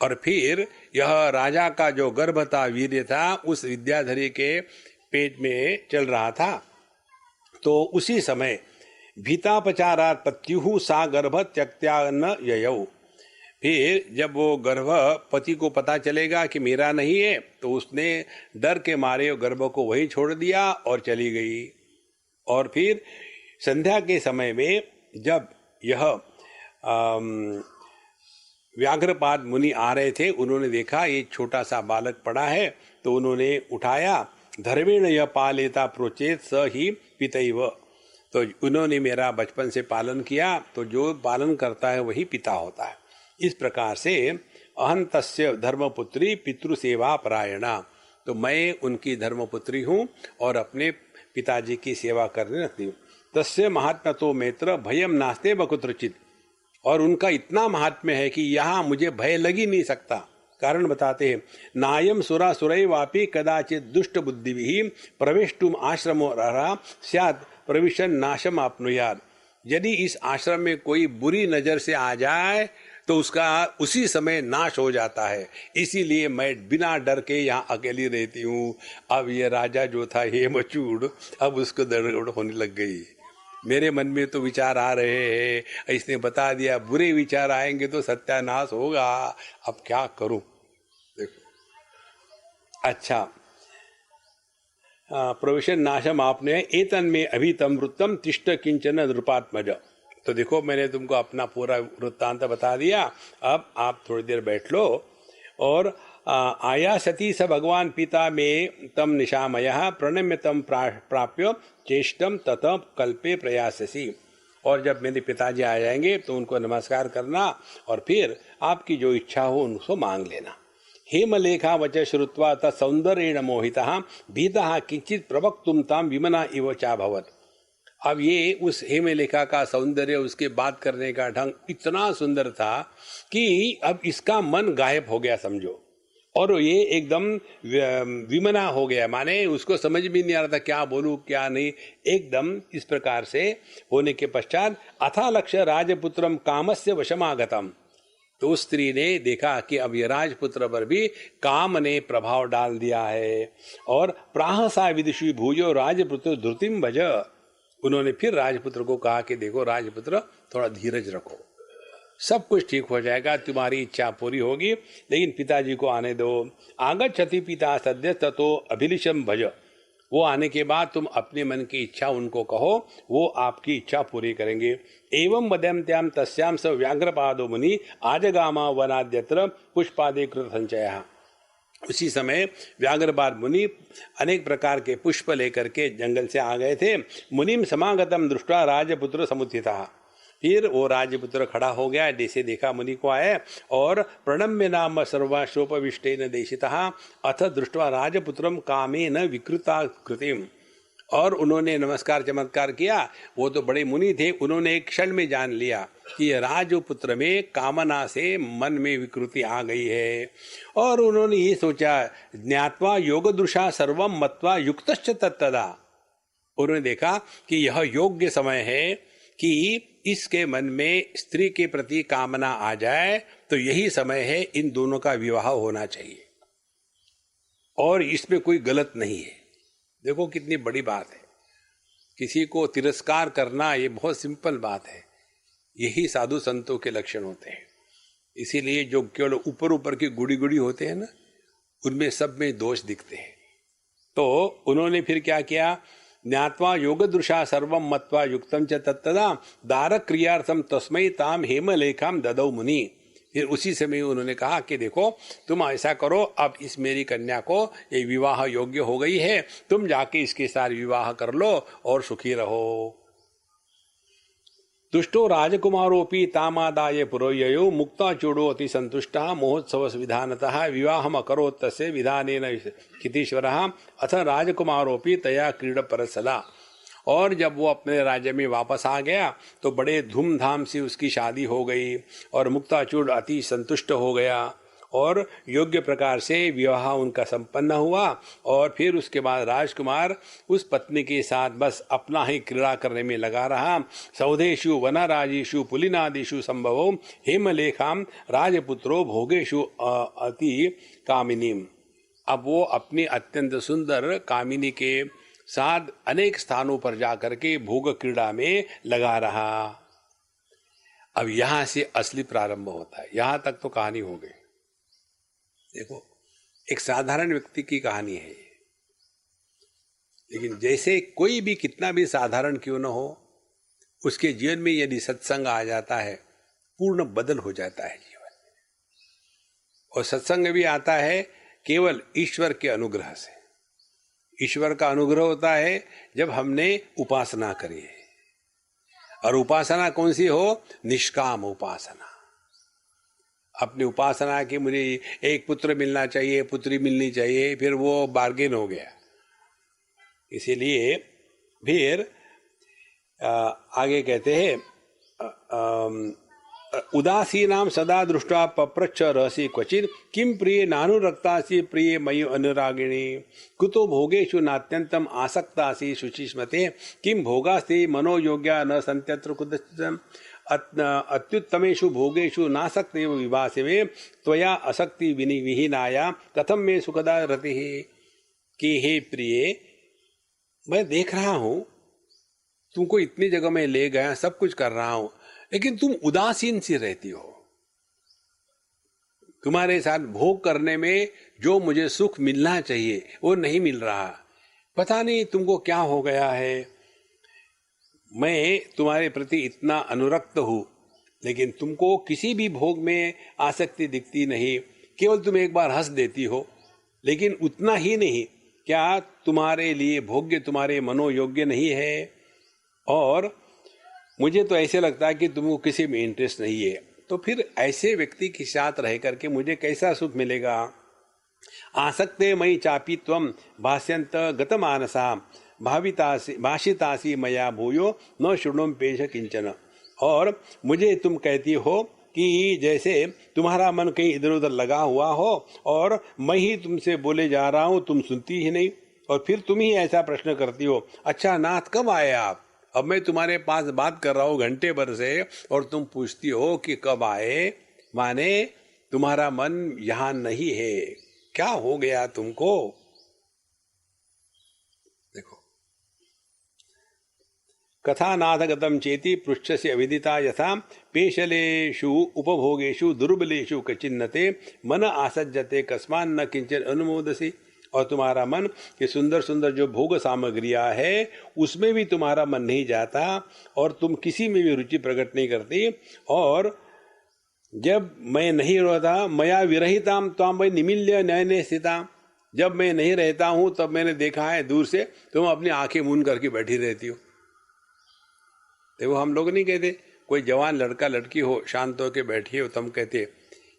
और फिर यह राजा का जो गर्भ था, वीर्य था, उस विद्याधरी के पेट में चल रहा था। तो उसी समय भीतापचारात् पत्युः सा गर्भ त्यक्त्या न ययौ। फिर जब वो गर्भ पति को पता चलेगा कि मेरा नहीं है, तो उसने डर के मारे गर्भ को वही छोड़ दिया और चली गई। और फिर संध्या के समय में जब यह व्याघ्रपाद मुनि आ रहे थे, उन्होंने देखा ये छोटा सा बालक पड़ा है, तो उन्होंने उठाया। धर्मेण यह पालेता प्रोचेत स ही पितैव। तो उन्होंने मेरा बचपन से पालन किया, तो जो पालन करता है वही पिता होता है। इस प्रकार से अहं तस्य धर्मपुत्री पितृसेवा परायणा। तो मैं उनकी धर्मपुत्री हूँ और अपने पिताजी की सेवा करने लगती हूँ। तस्य महात्म्य तो मित्र भयम नास्ते बकुत्रचित। और उनका इतना महात्म्य है कि यहाँ मुझे भय लग ही नहीं सकता। कारण बताते हैं, नायम सुरा सुरई वापी कदाचित दुष्ट बुद्धि भी प्रवेष्टुम आश्रमो रहा स्यात् प्रविशन नाशम आपनुयाद। यदि इस आश्रम में कोई बुरी नजर से आ जाए तो उसका उसी समय नाश हो जाता है। इसीलिए मैं बिना डर के यहाँ अकेली रहती हूँ। अब ये राजा जो था हेमचूड़, अब उसको दड़गड़ होने लग गई। मेरे मन में तो विचार आ रहे हैं, इसने बता दिया बुरे विचार आएंगे तो सत्यानाश होगा, अब क्या करूं। देखो अच्छा, प्रविशन नाशम आपने एतन में अभितम वृत्तम तिष्ठ किंचन नृपात्मज। तो देखो मैंने तुमको अपना पूरा वृत्तांत बता दिया, अब आप थोड़ी देर बैठ लो। और आया सती स भगवान पिता में तम निशामयः प्रणम्य तम प्राप्य चेष्टम ततः कल्पे प्रयाससी। और जब मेरे पिताजी आ जाएंगे तो उनको नमस्कार करना और फिर आपकी जो इच्छा हो उनको मांग लेना। हेमलेखा वच श्रुत्वा तत्सौंदर्येण मोहितः भीतः किंचित प्रवक्तुम ताम विमना इव चाभवत्। अब ये उस हेमलेखा का सौंदर्य, उसके बात करने का ढंग इतना सुंदर था कि अब इसका मन गायब हो गया समझो। और ये एकदम विमना हो गया, माने उसको समझ भी नहीं आ रहा था क्या बोलूं क्या नहीं। एकदम इस प्रकार से होने के पश्चात अथा लक्ष्य राजपुत्रम कामस्य वशमागतम। तो उस स्त्री ने देखा कि अब ये राजपुत्र पर भी काम ने प्रभाव डाल दिया है। और प्राहसा विदुषी भूजो राजपुत्र धृतिम भज। उन्होंने फिर राजपुत्र को कहा कि देखो राजपुत्र, थोड़ा धीरज रखो, सब कुछ ठीक हो जाएगा, तुम्हारी इच्छा पूरी होगी, लेकिन पिताजी को आने दो। आगच्छति पिता सद्य ततो अभिलिषम भज। वो आने के बाद तुम अपने मन की इच्छा उनको कहो, वो आपकी इच्छा पूरी करेंगे। एवं वदन्त्याम तस्याम स व्याघ्रपादो मुनि आजगामा वनाद्यत्र पुष्पादे कृत संचयः। उसी समय व्याघ्रपाद मुनि अनेक प्रकार के पुष्प लेकर के जंगल से आ गए थे। मुनिम समागतम दृष्ट्वा राजपुत्र समुत्थितः, फिर वो राजपुत्र खड़ा हो गया, जैसे देखा मुनि को आए, और प्रणम्य नाम सर्वाशोपविष्टेन देशितः अथ दृष्ट्वा राजपुत्रम कामेन विकृता कृतिम, और उन्होंने नमस्कार चमत्कार किया। वो तो बड़े मुनि थे, उन्होंने एक क्षण में जान लिया कि राजपुत्र में कामना से मन में विकृति आ गई है, और उन्होंने ये सोचा ज्ञात्वा योगदृशा सर्वम मत्वा युक्तश्च तत्तदा, उन्होंने देखा कि यह योग्य समय है कि इसके मन में स्त्री के प्रति कामना आ जाए, तो यही समय है इन दोनों का विवाह होना चाहिए, और इसमें कोई गलत नहीं है। देखो कितनी बड़ी बात है, किसी को तिरस्कार करना ये बहुत सिंपल बात है, यही साधु संतों के लक्षण होते हैं। इसीलिए जो केवल ऊपर ऊपर की गुड़ी गुड़ी होते हैं ना, उनमें सब में दोष दिखते हैं। तो उन्होंने फिर क्या किया, ज्ञात्वा योगदृशा सर्वम मत्वा युक्तम च तत्तदा दारक क्रियार्थम तस्मै ताम हेमलेखाम ददौ मुनि, फिर उसी समय उन्होंने कहा कि देखो तुम ऐसा करो, अब इस मेरी कन्या को ये विवाह योग्य हो गई है, तुम जाके इसके साथ विवाह कर लो और सुखी रहो। तुष्टो राजकुमारोपि तामादाय पुरोययो मुक्ता चूड़ो अति संतुष्टः महोत्सव विधानतः विवाहम अकरोत् तस्य विधानेन क्षितीश्वरः अथ राजकुमारोपि तया क्रीड परसला। और जब वो अपने राज्य में वापस आ गया तो बड़े धूमधाम से उसकी शादी हो गई, और मुक्ताचूड़ अति संतुष्ट हो गया, और योग्य प्रकार से विवाह उनका संपन्न हुआ। और फिर उसके बाद राजकुमार उस पत्नी के साथ बस अपना ही क्रीड़ा करने में लगा रहा। सौधेषु वनराजीषु पुलिनादिषु संभवो हेमलेखाम राजपुत्रो भोगेषु अति कामिनीम। अब वो अपनी अत्यंत सुंदर कामिनी के साथ अनेक स्थानों पर जाकर के भोग क्रीड़ा में लगा रहा। अब यहां से असली प्रारंभ होता है, यहां तक तो कहानी हो गई। देखो एक साधारण व्यक्ति की कहानी है, लेकिन जैसे कोई भी कितना भी साधारण क्यों न हो, उसके जीवन में यदि सत्संग आ जाता है, पूर्ण बदल हो जाता है जीवन में। और सत्संग भी आता है केवल ईश्वर के अनुग्रह से। ईश्वर का अनुग्रह होता है जब हमने उपासना करी है, और उपासना कौन सी हो, निष्काम उपासना। अपनी उपासना की मुझे एक पुत्र मिलना चाहिए, पुत्री मिलनी चाहिए, फिर वो बार्गेन हो गया। इसीलिए फिर आगे कहते हैं उदासीनाम सदा दृष्ट्वा पप्रच्छ रहसि क्वचित् किम प्रिय नानुरक्तासि प्रिय मयि अनुरागिणी कुतो भोगेषु नात्यंतम आसक्तासि शुचिस्मते किम भोगास्ते मनोयोग्या न सन्त्यत्र कुतश्चित् अत्युत्तमेषु भोगेषु नासक्तेव विभासिवे त्वया असक्ति विहीनाया कथम में सुखदा रतिः। कि हे प्रिय, मैं देख रहा हूं तुमको इतनी जगह में ले गया, सब कुछ कर रहा हूं, लेकिन तुम उदासीन सी रहती हो। तुम्हारे साथ भोग करने में जो मुझे सुख मिलना चाहिए वो नहीं मिल रहा। पता नहीं तुमको क्या हो गया है। मैं तुम्हारे प्रति इतना अनुरक्त हूं, लेकिन तुमको किसी भी भोग में आसक्ति दिखती नहीं। केवल तुम एक बार हंस देती हो, लेकिन उतना ही नहीं, क्या तुम्हारे लिए भोग्य तुम्हारे मनोयोग्य नहीं है। और मुझे तो ऐसे लगता है कि तुमको किसी में इंटरेस्ट नहीं है। तो फिर ऐसे व्यक्ति के साथ रह करके मुझे कैसा सुख मिलेगा। आसक्ते मयि चापि त्वं भाष्यंत गतमानसा भाषितासी मया भूयो न शृणुम पेश किंचन। और मुझे तुम कहती हो कि जैसे तुम्हारा मन कहीं इधर उधर लगा हुआ हो, और मैं ही तुमसे बोले जा रहा हूं, तुम सुनती ही नहीं, और फिर तुम ही ऐसा प्रश्न करती हो, अच्छा नाथ कब आए आप। अब मैं तुम्हारे पास बात कर रहा हूं घंटे भर से, और तुम पूछती हो कि कब आए, माने तुम्हारा मन यहां नहीं है। क्या हो गया तुमको। देखो कथानाथगतम चेति पृष्ठस्य अविदिता यथा पेशलेषु उपभोगेषु दुर्बलेषु कचिन्नते मन आसज्जते कस्मान्न किंचन अनुमोदसी। और तुम्हारा मन ये सुंदर सुंदर जो भोग सामग्रियां है उसमें भी तुम्हारा मन नहीं जाता, और तुम किसी में भी रुचि प्रकट नहीं करती। और जब मैं नहीं रहता, मया विरहिताम त्वाम वै निमिल्य नयने स्थिताम, जब मैं नहीं रहता हूं तब मैंने देखा है दूर से तुम अपनी आंखें मूंद करके बैठी रहती हो। देखो हम लोग नहीं कहते, कोई जवान लड़का लड़की हो शांत होकर बैठी हो, तुम कहते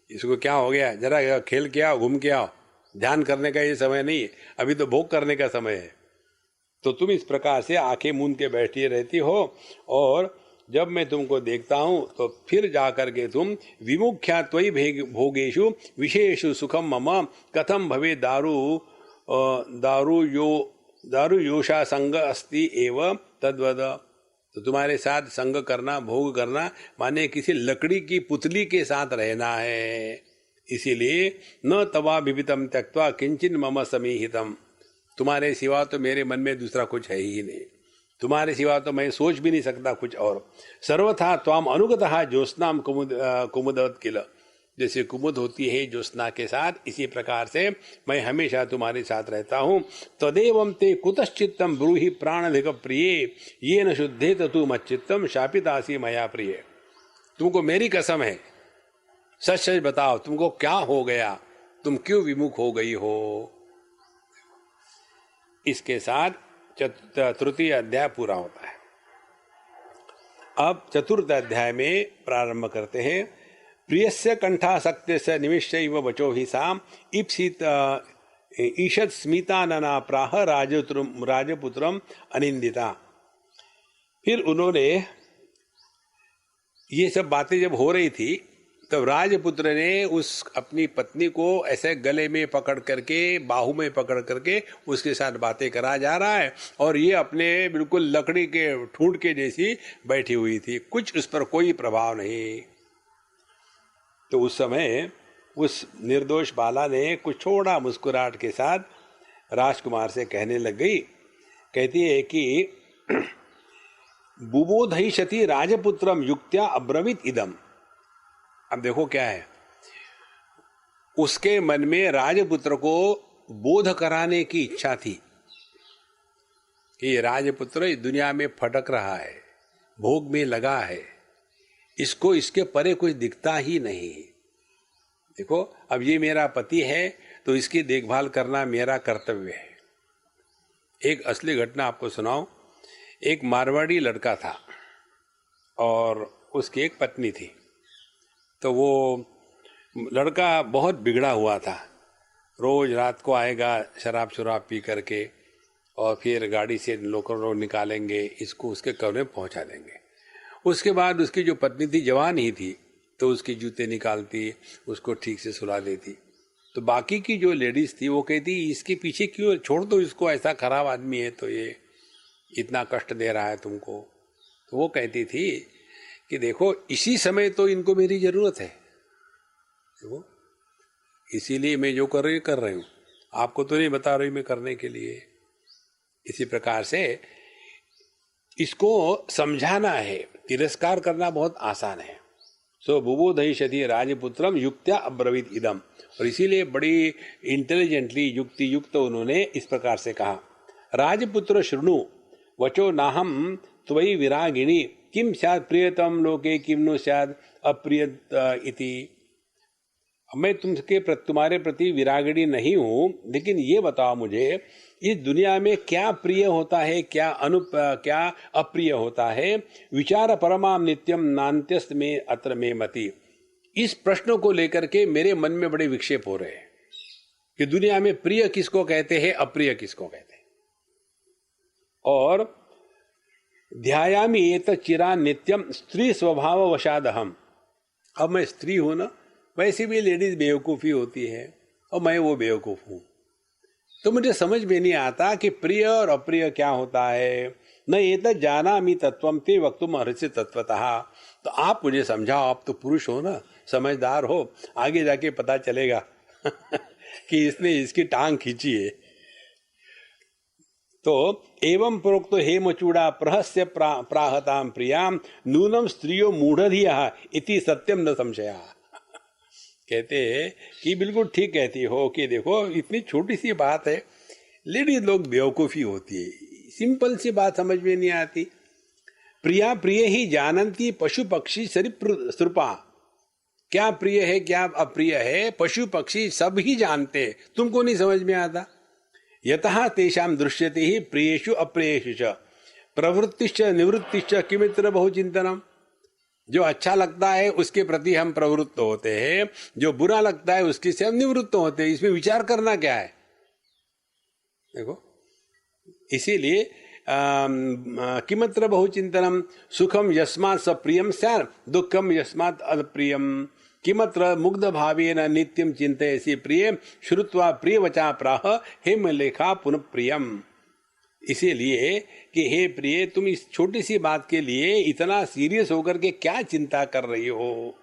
इसको क्या हो गया, जरा खेल के आओ, घूम के आओ, ध्यान करने का ये समय नहीं है, अभी तो भोग करने का समय है। तो तुम इस प्रकार से आंखें मूंद के बैठी रहती हो, और जब मैं तुमको देखता हूं तो फिर जाकर के तुम विमुख्या त्वयि भोगेषु विशेषु सुखम मम कथम भवे दारू योषा संग अस्ति एव तद्वद। तो तुम्हारे साथ संग करना, भोग करना माने किसी लकड़ी की पुतली के साथ रहना है। इसीलिए न तवा विवितम त्यक्त्वा किंचिन मम समीहितम, तुम्हारे सिवा तो मेरे मन में दूसरा कुछ है ही नहीं, तुम्हारे सिवा तो मैं सोच भी नहीं सकता कुछ और। सर्वथा त्वाम अनुगतः ज्योत्स्नाम कुमुदवत किल, जैसे कुमुद होती है ज्योत्स्ना के साथ, इसी प्रकार से मैं हमेशा तुम्हारे साथ रहता हूँ। तदेवं ते कुतश्चित्तम ब्रूहि प्राणधिक प्रिये येन शुद्धे तु मच्चित्तम शापितासी मया प्रिय। तुमको मेरी कसम है, सच सच बताओ तुमको क्या हो गया, तुम क्यों विमुख हो गई हो। इसके साथ तृतीय अध्याय पूरा होता है। अब चतुर्थ अध्याय में प्रारंभ करते हैं। प्रियस्य कंठासक्तस्य निमिषैव वचो हि साम इप्सित ईषद स्मितानना प्राह राजपुत्रम अनिंदिता। फिर उन्होंने ये सब बातें जब हो रही थी तब राजपुत्र ने उस अपनी पत्नी को ऐसे गले में पकड़ करके, बाहू में पकड़ करके उसके साथ बातें करा जा रहा है, और ये अपने बिल्कुल लकड़ी के ठूंठ के जैसी बैठी हुई थी, कुछ उस पर कोई प्रभाव नहीं। तो उस समय उस निर्दोष बाला ने कुछ छोड़ा मुस्कुराहट के साथ राजकुमार से कहने लग गई, कहती है कि बुबोधयिष्यति राजपुत्रम युक्त्या अब्रवीत इदम। अब देखो क्या है, उसके मन में राजपुत्र को बोध कराने की इच्छा थी कि राजपुत्र इस दुनिया में फटक रहा है, भोग में लगा है, इसको इसके परे कुछ दिखता ही नहीं। देखो अब ये मेरा पति है तो इसकी देखभाल करना मेरा कर्तव्य है। एक असली घटना आपको सुनाऊं। एक मारवाड़ी लड़का था और उसकी एक पत्नी थी। तो वो लड़का बहुत बिगड़ा हुआ था, रोज रात को आएगा शराब शुराब पी करके, और फिर गाड़ी से लोग निकालेंगे, इसको उसके कमरे में पहुंचा देंगे। उसके बाद उसकी जो पत्नी थी जवान ही थी, तो उसके जूते निकालती, उसको ठीक से सुला देती। तो बाकी की जो लेडीज थी वो कहती इसके पीछे क्यों, छोड़ दो इसको, ऐसा खराब आदमी है तो ये इतना कष्ट दे रहा है तुमको। तो वो कहती थी कि देखो इसी समय तो इनको मेरी जरूरत है, देखो इसीलिए मैं जो कर रही हूँ, आपको तो नहीं बता रही मैं करने के लिए। इसी प्रकार से इसको समझाना है, तिरस्कार करना बहुत आसान है। सो बुबोधयिष्यति राजपुत्रम युक्त्या अब्रवीत इदम, और इसीलिए बड़ी इंटेलिजेंटली युक्ति युक्त उन्होंने इस प्रकार से कहा, राजपुत्र शृणु वचो नाहम त्वयि विरागिणी किम स्यात् प्रियतम लोके किम नो स्यात् अप्रिय इति। मैं तुम्हारे प्रति विरागिणी नहीं हूं, लेकिन ये बताओ मुझे इस दुनिया में क्या प्रिय होता है, क्या अप्रिय होता है। विचार परमाम नित्यम नान्त्यस्त में अत्र में मति। इस प्रश्न को लेकर के मेरे मन में बड़े विक्षेप हो रहे हैं कि दुनिया में प्रिय किसको कहते हैं, अप्रिय किसको कहते हैं। और ध्यायामि एतत् चिरान नित्यम स्त्री स्वभाव वशादहम। अब मैं स्त्री हूं ना, वैसे भी लेडीज बेवकूफ़ी होती है और मैं वो बेवकूफ़ हूं, तो मुझे समझ में नहीं आता कि प्रिय और अप्रिय क्या होता है। न एतत् जानामि तत्वम ते वक्तुम अर्हसि तत्वतः। तो आप मुझे समझाओ, आप तो पुरुष हो ना, समझदार हो, आगे जाके पता चलेगा कि इसने इसकी टांग खींची है। तो एवं प्रोक्तो हेमचूड़ा प्रहस्य प्राहताम प्रियाम नूनम स्त्रियो मूढ़धिया इति सत्यम न संशया। कहते हैं कि बिल्कुल ठीक कहती हो कि देखो इतनी छोटी सी बात है, लेडीज लोग बेवकूफ़ी होती है, सिंपल सी बात समझ में नहीं आती। प्रिया प्रिय ही जानंती पशु पक्षी सरिसृपा। क्या प्रिय है क्या अप्रिय है पशु पक्षी सब ही जानते हैं, तुमको नहीं समझ में आता। यतः तेषां दृश्यते ही प्रियेषु अप्रियेषु च प्रवृत्तिश्च निवृत्तिश्च किमित्र बहुचिंतनम। जो अच्छा लगता है उसके प्रति हम प्रवृत्त होते हैं, जो बुरा लगता है उसके से हम निवृत्त होते हैं। इसमें विचार करना क्या है? देखो, इसीलिए किमत्र बहुचिंतनम सुखम यस्मात् सप्रियम स्यात् दुखम यस्मात् अप्रियम किमत्र मुग्ध भावेन नित्यम चिंतयसि प्रिय श्रुत्वा प्रियवचा प्राह हेम लेखा पुनः प्रियम। इसीलिए कि हे प्रिय, तुम इस छोटी सी बात के लिए इतना सीरियस होकर के क्या चिंता कर रही हो?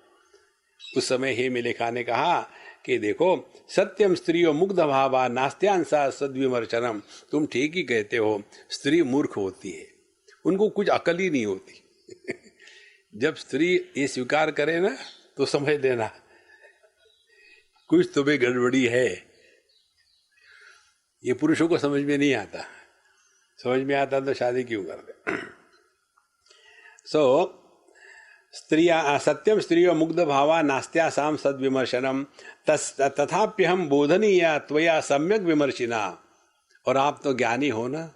उस समय हे मिलेखा ने कहा कि देखो, सत्यम स्त्रियों मुग्ध भावा नास्त्यांसा सद्विमर्शनम। तुम ठीक ही कहते हो, स्त्री मूर्ख होती है, उनको कुछ अकल ही नहीं होती। जब स्त्री ये स्वीकार करे ना तो समझ लेना कुछ तुम्हें गड़बड़ी है। ये पुरुषों को समझ में नहीं आता, समझ में आता तो शादी क्यों करते। स्त्रिया सत्यम स्त्रियो मुग्ध भावा नास्त्यासाम सद्विमर्शनम तथाप्यहम बोधनीया त्वया सम्यक विमर्शिना। और आप तो ज्ञानी हो ना,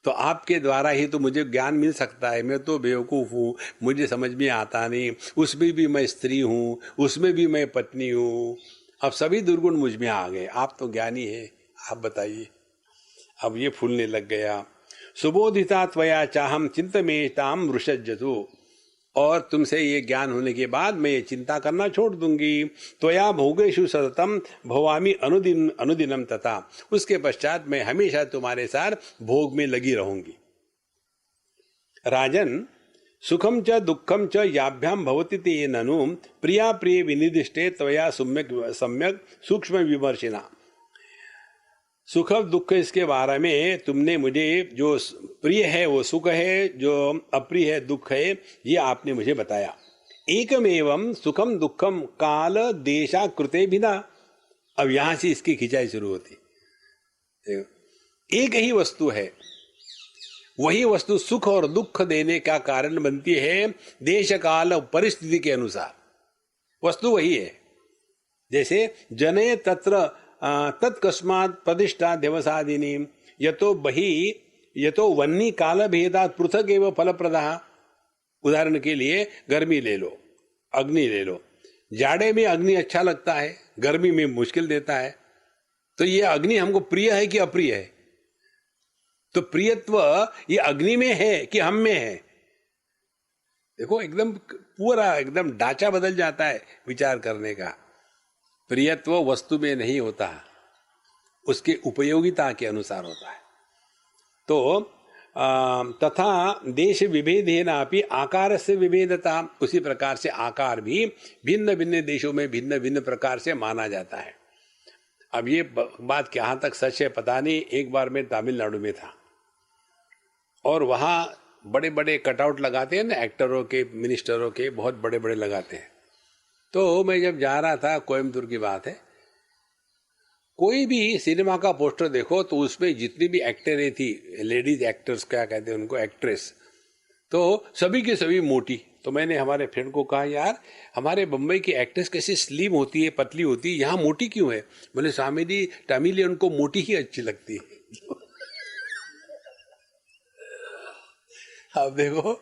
तो आपके द्वारा ही तो मुझे ज्ञान मिल सकता है। मैं तो बेवकूफ हूँ, मुझे समझ में आता नहीं। उसमें भी मैं स्त्री हूँ, उसमें भी मैं पत्नी हूँ। अब सभी दुर्गुण मुझ में आ गए। आप तो ज्ञानी है, आप बताइए। अब ये फूलने लग गया। सुबोधिता त्वया चाहम चिंतमेताम वृषज्जतु। और तुमसे ये ज्ञान होने के बाद मैं ये चिंता करना छोड़ दूंगी। त्वया भोगेषु सततम भवामि अनुदिनम तथा। उसके पश्चात मैं हमेशा तुम्हारे साथ भोग में लगी रहूंगी। राजन सुखम च दुखम च याभ्याम भवति ते ननु प्रिया प्रिय विनिदिष्टे त्वया सम्यक सूक्ष्म विमर्शिना। सुख दुख इसके बारे में तुमने मुझे, जो प्रिय है वो सुख है, जो अप्रिय है दुख है, ये आपने मुझे बताया। एकमेवं सुखम दुखम काल देशा कृते बिना। अब यहां से इसकी खिंचाई शुरू होती। एक ही वस्तु है, वही वस्तु सुख और दुख देने का कारण बनती है देश काल परिस्थिति के अनुसार। वस्तु वही है। जैसे जने तत्र तत्कस्मात् प्रतिष्ठा दिवसादिनी यतो वन्नी काल भेदात पृथक एवं फलप्रदा। उदाहरण के लिए गर्मी ले लो, अग्नि ले लो। जाड़े में अग्नि अच्छा लगता है, गर्मी में मुश्किल देता है। तो ये अग्नि हमको प्रिय है कि अप्रिय है? तो प्रियत्व ये अग्नि में है कि हम में है? देखो, एकदम पूरा एकदम ढांचा बदल जाता है विचार करने का। प्रियत्व वस्तु में नहीं होता, उसके उपयोगिता के अनुसार होता है। तो तथा देश विभेदेनापि आकार से विभेदता। उसी प्रकार से आकार भी भिन्न भिन्न देशों में भिन्न भिन्न प्रकार से माना जाता है। अब ये बात कहाँ तक सच है पता नहीं। एक बार मैं तमिलनाडु में था और वहाँ बड़े बड़े कटआउट लगाते हैं ना, एक्टरों के, मिनिस्टरों के, बहुत बड़े बड़े लगाते हैं। तो मैं जब जा रहा था, कोयम्बतूर की बात है, कोई भी सिनेमा का पोस्टर देखो तो उसमें जितनी भी एक्टरें थी, लेडीज एक्टर्स क्या कहते हैं उनको, एक्ट्रेस, तो सभी की सभी मोटी। तो मैंने हमारे फ्रेंड को कहा, यार हमारे बम्बई की एक्ट्रेस कैसी स्लिम होती है, पतली होती है, यहाँ मोटी क्यों है? बोले स्वामी जी, तमिल उनको मोटी ही अच्छी लगती है। अब देखो,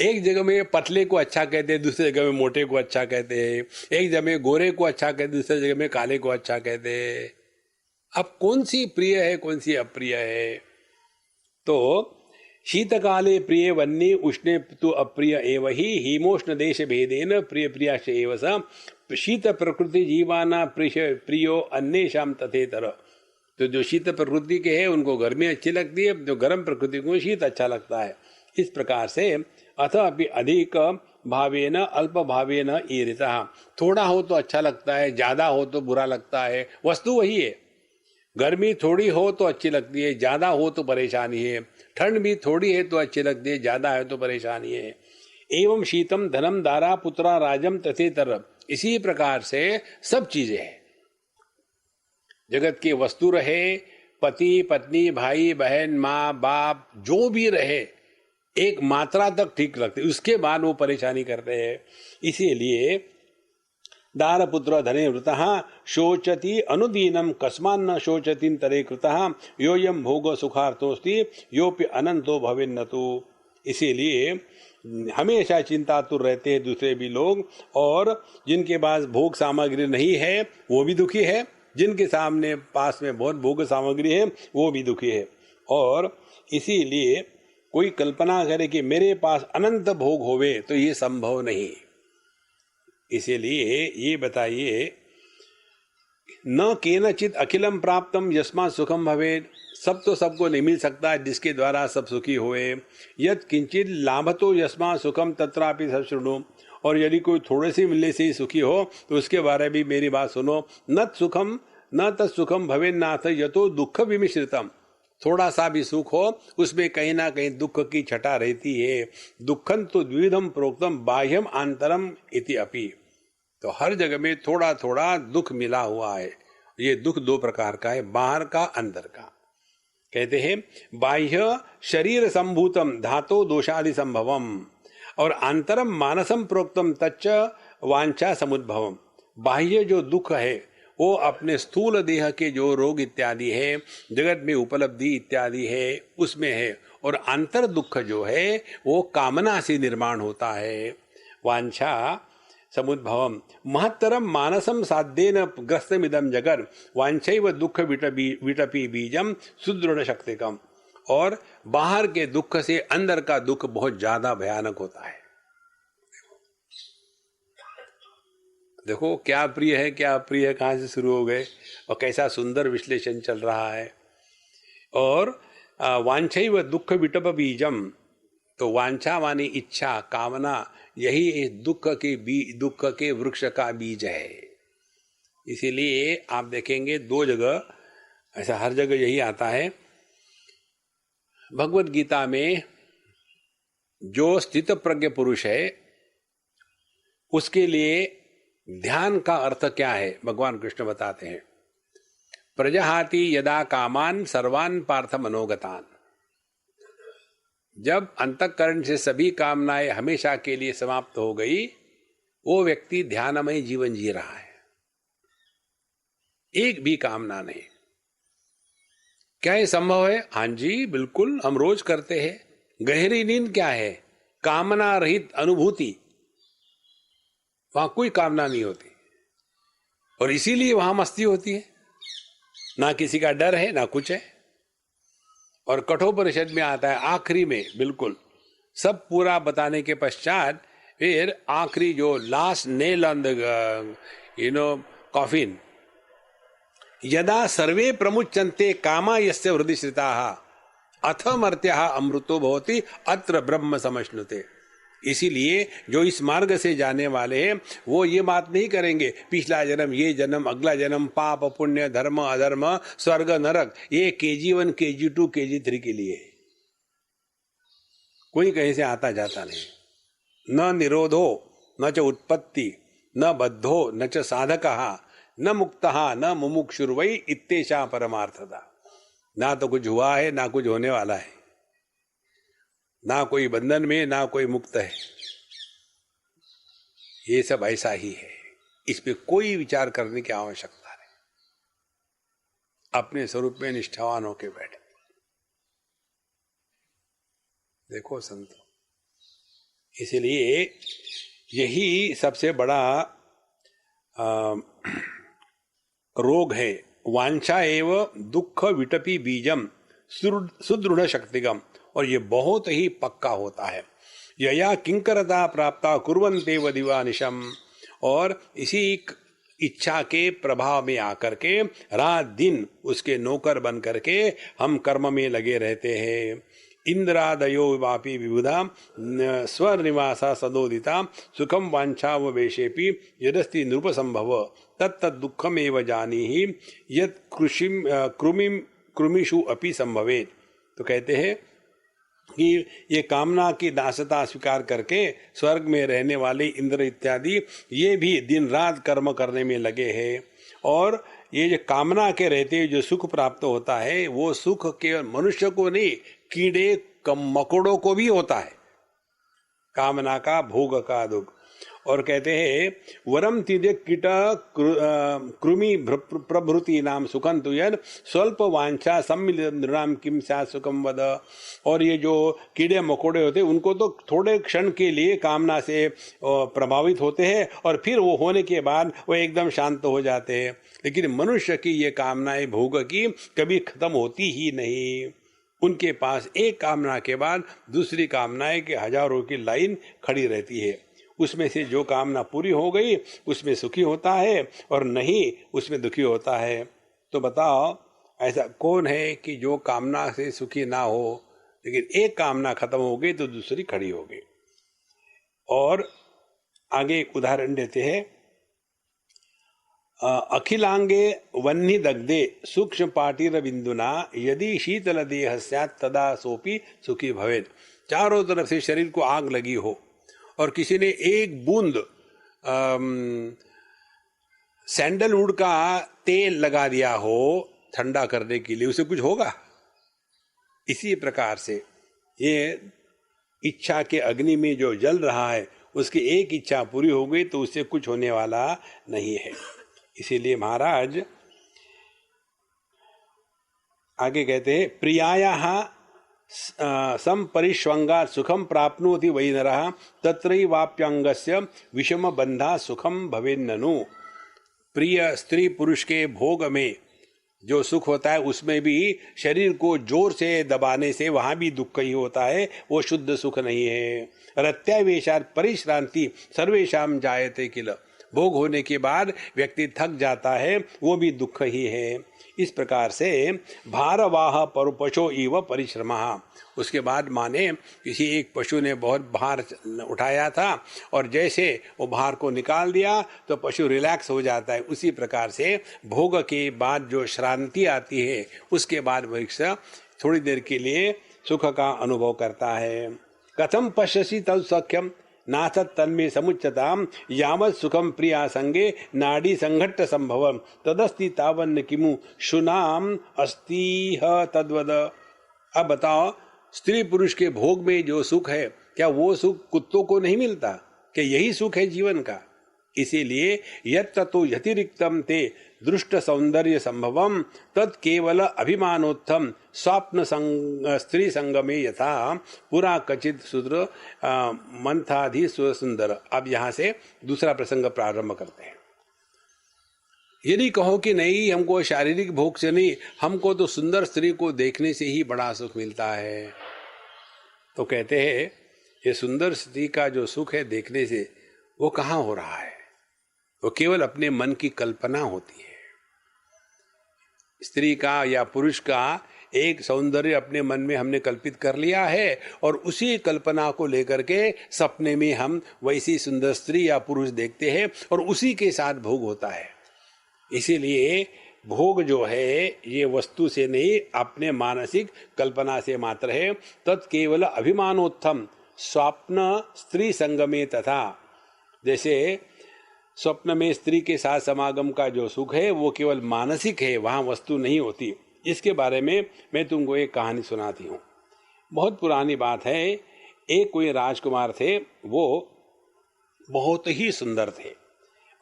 एक जगह में पतले को अच्छा कहते हैं, दूसरी जगह में मोटे को अच्छा कहते हैं। एक जगह में गोरे को अच्छा कहते हैं, दूसरी जगह में काले को अच्छा कहते हैं। अब कौन सी प्रिय है, कौन सी अप्रिय है? तो शीतकाले प्रिय वन्नी उष्णे तु अप्रिय एव ही हिमोष्ण देश भेदेन प्रिय प्रियाश एव स शीत प्रकृति जीवाना प्रियो अन्येषाम तथेतर। तो जो शीत प्रकृति के हैं उनको गर्मी अच्छी लगती है, जो गर्म प्रकृति को शीत अच्छा लगता है। इस प्रकार से अथ अपि अधिक भावेन अल्प भावेन ईरिता। थोड़ा हो तो अच्छा लगता है, ज्यादा हो तो बुरा लगता है। वस्तु वही है। गर्मी थोड़ी हो तो अच्छी लगती है, ज्यादा हो तो परेशानी है। ठंड भी थोड़ी है तो अच्छी लगती है, ज्यादा है तो परेशानी है। एवं शीतम धनम दारा पुत्रा राजम तथेतर। इसी प्रकार से सब चीजें हैं। जगत की वस्तु रहे, पति पत्नी भाई बहन माँ बाप जो भी रहे, एक मात्रा तक ठीक लगते, उसके बाद वो परेशानी करते हैं। इसीलिए दारपुत्र धने वृतः शोचति अनुदीनम कस्मान्न शोचति तरे कृतः योयम भोग सुखार्थोस्ति योप्य अनंतो भवेन्नतु। इसीलिए हमेशा चिंतातुर रहते हैं दूसरे भी लोग, और जिनके पास भोग सामग्री नहीं है वो भी दुखी है, जिनके सामने पास में बहुत भोग सामग्री है वो भी दुखी है। और इसीलिए कोई कल्पना करे कि मेरे पास अनंत भोग होवे तो ये संभव नहीं। इसीलिए ये बताइए, न केनचित अखिलम प्राप्तम यस्मात् सुखम भवेत्, सब तो सबको नहीं मिल सकता है जिसके द्वारा सब सुखी होए। यद किंचित लाभतो यस्मात् सुखम तत्रापि सशृणु, और यदि कोई थोड़े से मिलने से ही सुखी हो तो उसके बारे में भी मेरी बात सुनो। न सुखम न तत्सुखम भवेन्नाथ यतो दुख विमिश्रितम, थोड़ा सा भी सुख हो उसमें कहीं ना कहीं दुख की छटा रहती है। दुखं तो द्विविधम प्रोक्तम बाह्यम आंतरम इति अपि, तो हर जगह में थोड़ा थोड़ा दुख मिला हुआ है। ये दुख दो प्रकार का है, बाहर का अंदर का। कहते हैं बाह्य शरीर संभूतम धातो दोषादि संभवम, और आंतरम मानसम प्रोक्तम तच्च वांछा समुद्भवम। बाह्य जो दुख है वो अपने स्थूल देह के जो रोग इत्यादि है, जगत में उपलब्धि इत्यादि है उसमें है, और आंतर दुख जो है वो कामना से निर्माण होता है। वांछा समुद्भवम महत्तरम मानसम साध्येन ग्रस्तमिदम जगत वांछैव दुख विटपी बीजम सुदृढ़ शक्तिकम, और बाहर के दुख से अंदर का दुख बहुत ज्यादा भयानक होता है। देखो क्या प्रिय है क्या अप्रिय है, कहाँ से शुरू हो गए और कैसा सुंदर विश्लेषण चल रहा है। और वांछैव दुख विटप बीजम, तो वांछा मानी इच्छा कामना, यही इस दुख के वृक्ष का बीज है। इसीलिए आप देखेंगे दो जगह, ऐसा हर जगह यही आता है। भगवत गीता में जो स्थित प्रज्ञ पुरुष है उसके लिए ध्यान का अर्थ क्या है भगवान कृष्ण बताते हैं। प्रजहाति यदा कामान सर्वान पार्थ मनोगतान, जब अंतःकरण से सभी कामनाएं हमेशा के लिए समाप्त हो गई, वो व्यक्ति ध्यानमय जीवन जी रहा है, एक भी कामना नहीं। क्या ये संभव है? हाँ जी बिल्कुल, हम रोज करते हैं। गहरी नींद क्या है? कामना रहित अनुभूति, वहां कोई कामना नहीं होती, और इसीलिए वहां मस्ती होती है, ना किसी का डर है ना कुछ है। और कठोपनिषद में आता है आखिरी में, बिल्कुल सब पूरा बताने के पश्चात फिर आखिरी जो last nail on the coffin, यदा सर्वे प्रमुच्यन्ते कामा यस्य हृदि श्रिताः अथ मर्त्यः अमृतो भवति अत्र ब्रह्म समश्नुते। इसीलिए जो इस मार्ग से जाने वाले हैं वो ये बात नहीं करेंगे पिछला जन्म, ये जन्म, अगला जन्म, पाप पुण्य, धर्म अधर्म, स्वर्ग नरक, ये KG1 KG2 KG3 के लिए। कोई कहीं से आता जाता नहीं। न निरोधो न च उत्पत्ति न बद्धो न च साधकः न मुक्तः न मुमुक्षुर्वै इत्तेषा परमार्थता। ना तो कुछ हुआ है ना कुछ होने वाला है, ना कोई बंधन में ना कोई मुक्त है, ये सब ऐसा ही है। इस पे कोई विचार करने की आवश्यकता नहीं, अपने स्वरूप में निष्ठावान होकर बैठे। देखो संतो, इसलिए यही सबसे बड़ा रोग है। वांछा एव दुख विटपी बीजम सुदृढ़ शक्तिगम, और ये बहुत ही पक्का होता है। यया किंकरता प्राप्ता कुर्वन्ते व दिवानिशम, और इसी इच्छा के प्रभाव में आकर के रात दिन उसके नौकर बन करके हम कर्म में लगे रहते हैं। इंद्रादयो वापी विबुधा स्वनिवासा सदोदिता सुखम वांछाववेशेपि यदस्ति नृपसंभव तत्त दुखम एव जानीहि यत् कृमिषु अपि संभवेत्। तो कहते हैं कि ये कामना की दासता स्वीकार करके स्वर्ग में रहने वाले इंद्र इत्यादि ये भी दिन रात कर्म करने में लगे हैं, और ये जो कामना के रहते जो सुख प्राप्त होता है वो सुख के मनुष्य को नहीं, कीड़े मकोड़ों को भी होता है, कामना का भोग का दुख। और कहते हैं वरम तिर्य कीट कृमि प्रभृति नाम सुखं तु यद स्वल्प वांछा सम्मिलित नृणाम किम स्यात् सुखम वद। और ये जो कीड़े मकोड़े होते हैं उनको तो थोड़े क्षण के लिए कामना से प्रभावित होते हैं और फिर वो होने के बाद वो एकदम शांत हो जाते हैं, लेकिन मनुष्य की ये कामनाएं भोग की कभी खत्म होती ही नहीं। उनके पास एक कामना के बाद दूसरी कामनाएं के हजारों की लाइन खड़ी रहती है। उसमें से जो कामना पूरी हो गई उसमें सुखी होता है और नहीं उसमें दुखी होता है। तो बताओ ऐसा कौन है कि जो कामना से सुखी ना हो, लेकिन एक कामना खत्म हो गई तो दूसरी खड़ी हो गई। और आगे एक उदाहरण देते हैं, अखिलांगे वह्नि दग्धे सूक्ष्म पाटिर बिंदुना यदि शीतल देह स्यात् तदा सोपी सुखी भवेत्। चारों तरफ से शरीर को आग लगी हो और किसी ने एक बूंद सैंडलवुड का तेल लगा दिया हो ठंडा करने के लिए, उसे कुछ होगा? इसी प्रकार से ये इच्छा के अग्नि में जो जल रहा है उसकी एक इच्छा पूरी हो गई तो उससे कुछ होने वाला नहीं है। इसीलिए महाराज आगे कहते हैं प्रियायाः संपरिष्वंगा सुखम प्राप्नोति वै नरः तत्रैवाप्यंगस्य विषम बंधा सुखम भवेन्ननु। प्रिय स्त्री पुरुष के भोग में जो सुख होता है उसमें भी शरीर को जोर से दबाने से वहां भी दुख ही होता है, वो शुद्ध सुख नहीं है। रत्यावेशात् परिश्रांति सर्वेषां जायते किल। भोग होने के बाद व्यक्ति थक जाता है, वो भी दुख ही है। इस प्रकार से भारवाह पशु इव परिश्रमः। उसके बाद माने किसी एक पशु ने बहुत भार उठाया था और जैसे वो भार को निकाल दिया तो पशु रिलैक्स हो जाता है, उसी प्रकार से भोग के बाद जो श्रांति आती है उसके बाद वृक्ष थोड़ी देर के लिए सुख का अनुभव करता है। कथम पश्यसि तत् सख्यम नाथ तन्मे समुच्यताम यावत् सुखम प्रिया संगे नाड़ी संघट्ट संभवम तदस्ति तावन्न किमु शुनाम अस्तिह तद्वद। अब बताओ स्त्री पुरुष के भोग में जो सुख है, क्या वो सुख कुत्तों को नहीं मिलता? क्या यही सुख है जीवन का? इसीलिए यत्ततो यतिरिक्तम ते दृष्ट सौंदर्य संभवम तत् केवल अभिमानोत्थम स्वप्न स्त्री संगमे यथा पुरा कचित सूत्र मंथाधि सुंदर। अब यहाँ से दूसरा प्रसंग प्रारंभ करते हैं। यदि कहो कि नहीं हमको शारीरिक भोग से नहीं, हमको तो सुंदर स्त्री को देखने से ही बड़ा सुख मिलता है, तो कहते हैं ये सुंदर स्त्री का जो सुख है देखने से वो कहाँ हो रहा है? वो केवल अपने मन की कल्पना होती है। स्त्री का या पुरुष का एक सौंदर्य अपने मन में हमने कल्पित कर लिया है और उसी कल्पना को लेकर के सपने में हम वैसी सुंदर स्त्री या पुरुष देखते हैं और उसी के साथ भोग होता है। इसीलिए भोग जो है ये वस्तु से नहीं, अपने मानसिक कल्पना से मात्र है। तत्केवल अभिमानोत्थम स्वप्न स्त्री संगमे तथा। जैसे स्वप्न में स्त्री के साथ समागम का जो सुख है वो केवल मानसिक है, वहां वस्तु नहीं होती। इसके बारे में मैं तुमको एक कहानी सुनाती हूँ। बहुत पुरानी बात है। एक कोई राजकुमार थे, वो बहुत ही सुंदर थे,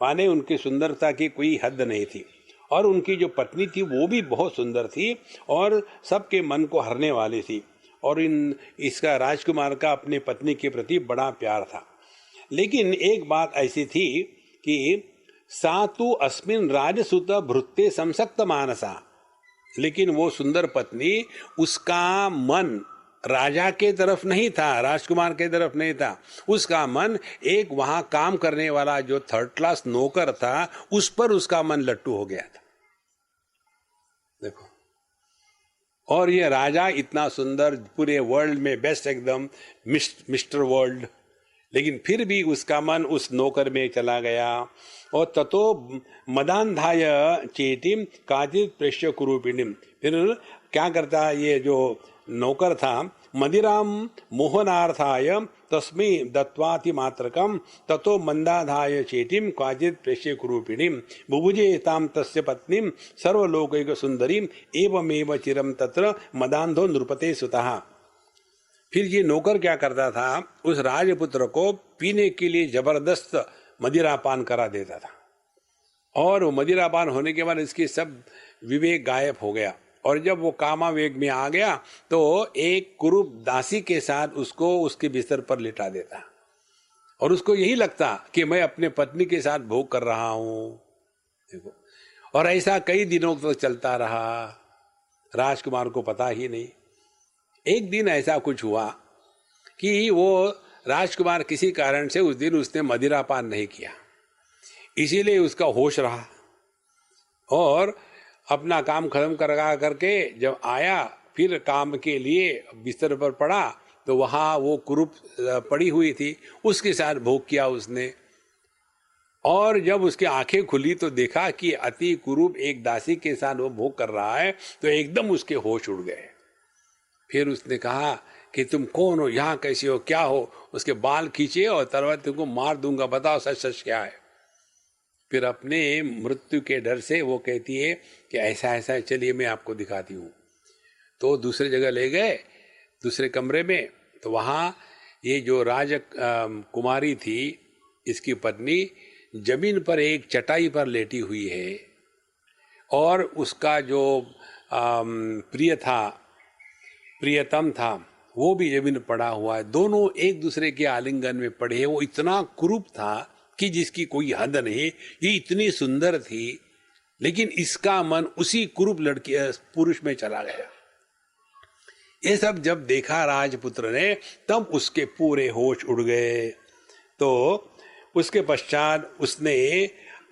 माने उनकी सुंदरता की कोई हद नहीं थी। और उनकी जो पत्नी थी वो भी बहुत सुंदर थी और सबके मन को हरने वाली थी। और इसका राजकुमार का अपने पत्नी के प्रति बड़ा प्यार था। लेकिन एक बात ऐसी थी कि सातु अस्मिन राजसुत भृत्ते संसक्त मानसा। लेकिन वो सुंदर पत्नी, उसका मन राजा के तरफ नहीं था, राजकुमार के तरफ नहीं था। उसका मन एक वहां काम करने वाला जो थर्ड क्लास नौकर था उस पर उसका मन लट्टू हो गया था। देखो, और ये राजा इतना सुंदर, पूरे वर्ल्ड में बेस्ट, एकदम मिस्टर वर्ल्ड, लेकिन फिर भी उसका मन उस नौकर में चला गया। और ततो मदान्धाय चेटिम काचित प्रेष्य कुरूपिणीम। फिर क्या करता ये जो नौकर था, मदिराम मोहनार्थाय तस्मै दत्वाति मात्रकम ततो मंदाधाय चेटिम काचित प्रेष्य कुरूपिणीम बुभुजे ताम तस्य पत्नीम सर्वलोकैक सुंदरीम एवमेव चिरम तत्र मदान्धो नृपते सुतः। फिर ये नौकर क्या करता था, उस राजपुत्र को पीने के लिए जबरदस्त मदिरापान करा देता था, और वो मदिरापान होने के बाद इसकी सब विवेक गायब हो गया, और जब वो कामावेग में आ गया तो एक कुरूप दासी के साथ उसको उसके बिस्तर पर लिटा देता, और उसको यही लगता कि मैं अपने पत्नी के साथ भोग कर रहा हूं। देखो, और ऐसा कई दिनों तक चलता रहा, राजकुमार को पता ही नहीं। एक दिन ऐसा कुछ हुआ कि वो राजकुमार किसी कारण से उस दिन उसने मदिरापान नहीं किया, इसीलिए उसका होश रहा, और अपना काम खत्म करके जब आया फिर काम के लिए बिस्तर पर पड़ा तो वहां वो कुरूप पड़ी हुई थी, उसके साथ भोग किया उसने। और जब उसकी आंखें खुली तो देखा कि अति कुरूप एक दासी के साथ वो भोग कर रहा है, तो एकदम उसके होश उड़ गए। फिर उसने कहा कि तुम कौन हो, यहाँ कैसे हो, क्या हो? उसके बाल खींचे और तलवार तुमको मार दूंगा, बताओ सच सच क्या है। फिर अपने मृत्यु के डर से वो कहती है कि ऐसा ऐसा, चलिए मैं आपको दिखाती हूँ। तो दूसरे जगह ले गए, दूसरे कमरे में, तो वहाँ ये जो कुमारी थी, इसकी पत्नी जमीन पर एक चटाई पर लेटी हुई है, और उसका जो प्रियतम था वो भी जमीन पड़ा हुआ है। दोनों एक दूसरे के आलिंगन में पड़े हैं। वो इतना कुरूप था कि जिसकी कोई हद नहीं। ये इतनी सुंदर थी, लेकिन इसका मन उसी कुरूप लड़की पुरुष में चला गया। ये सब जब देखा राजपुत्र ने, तब उसके पूरे होश उड़ गए। तो उसके पश्चात उसने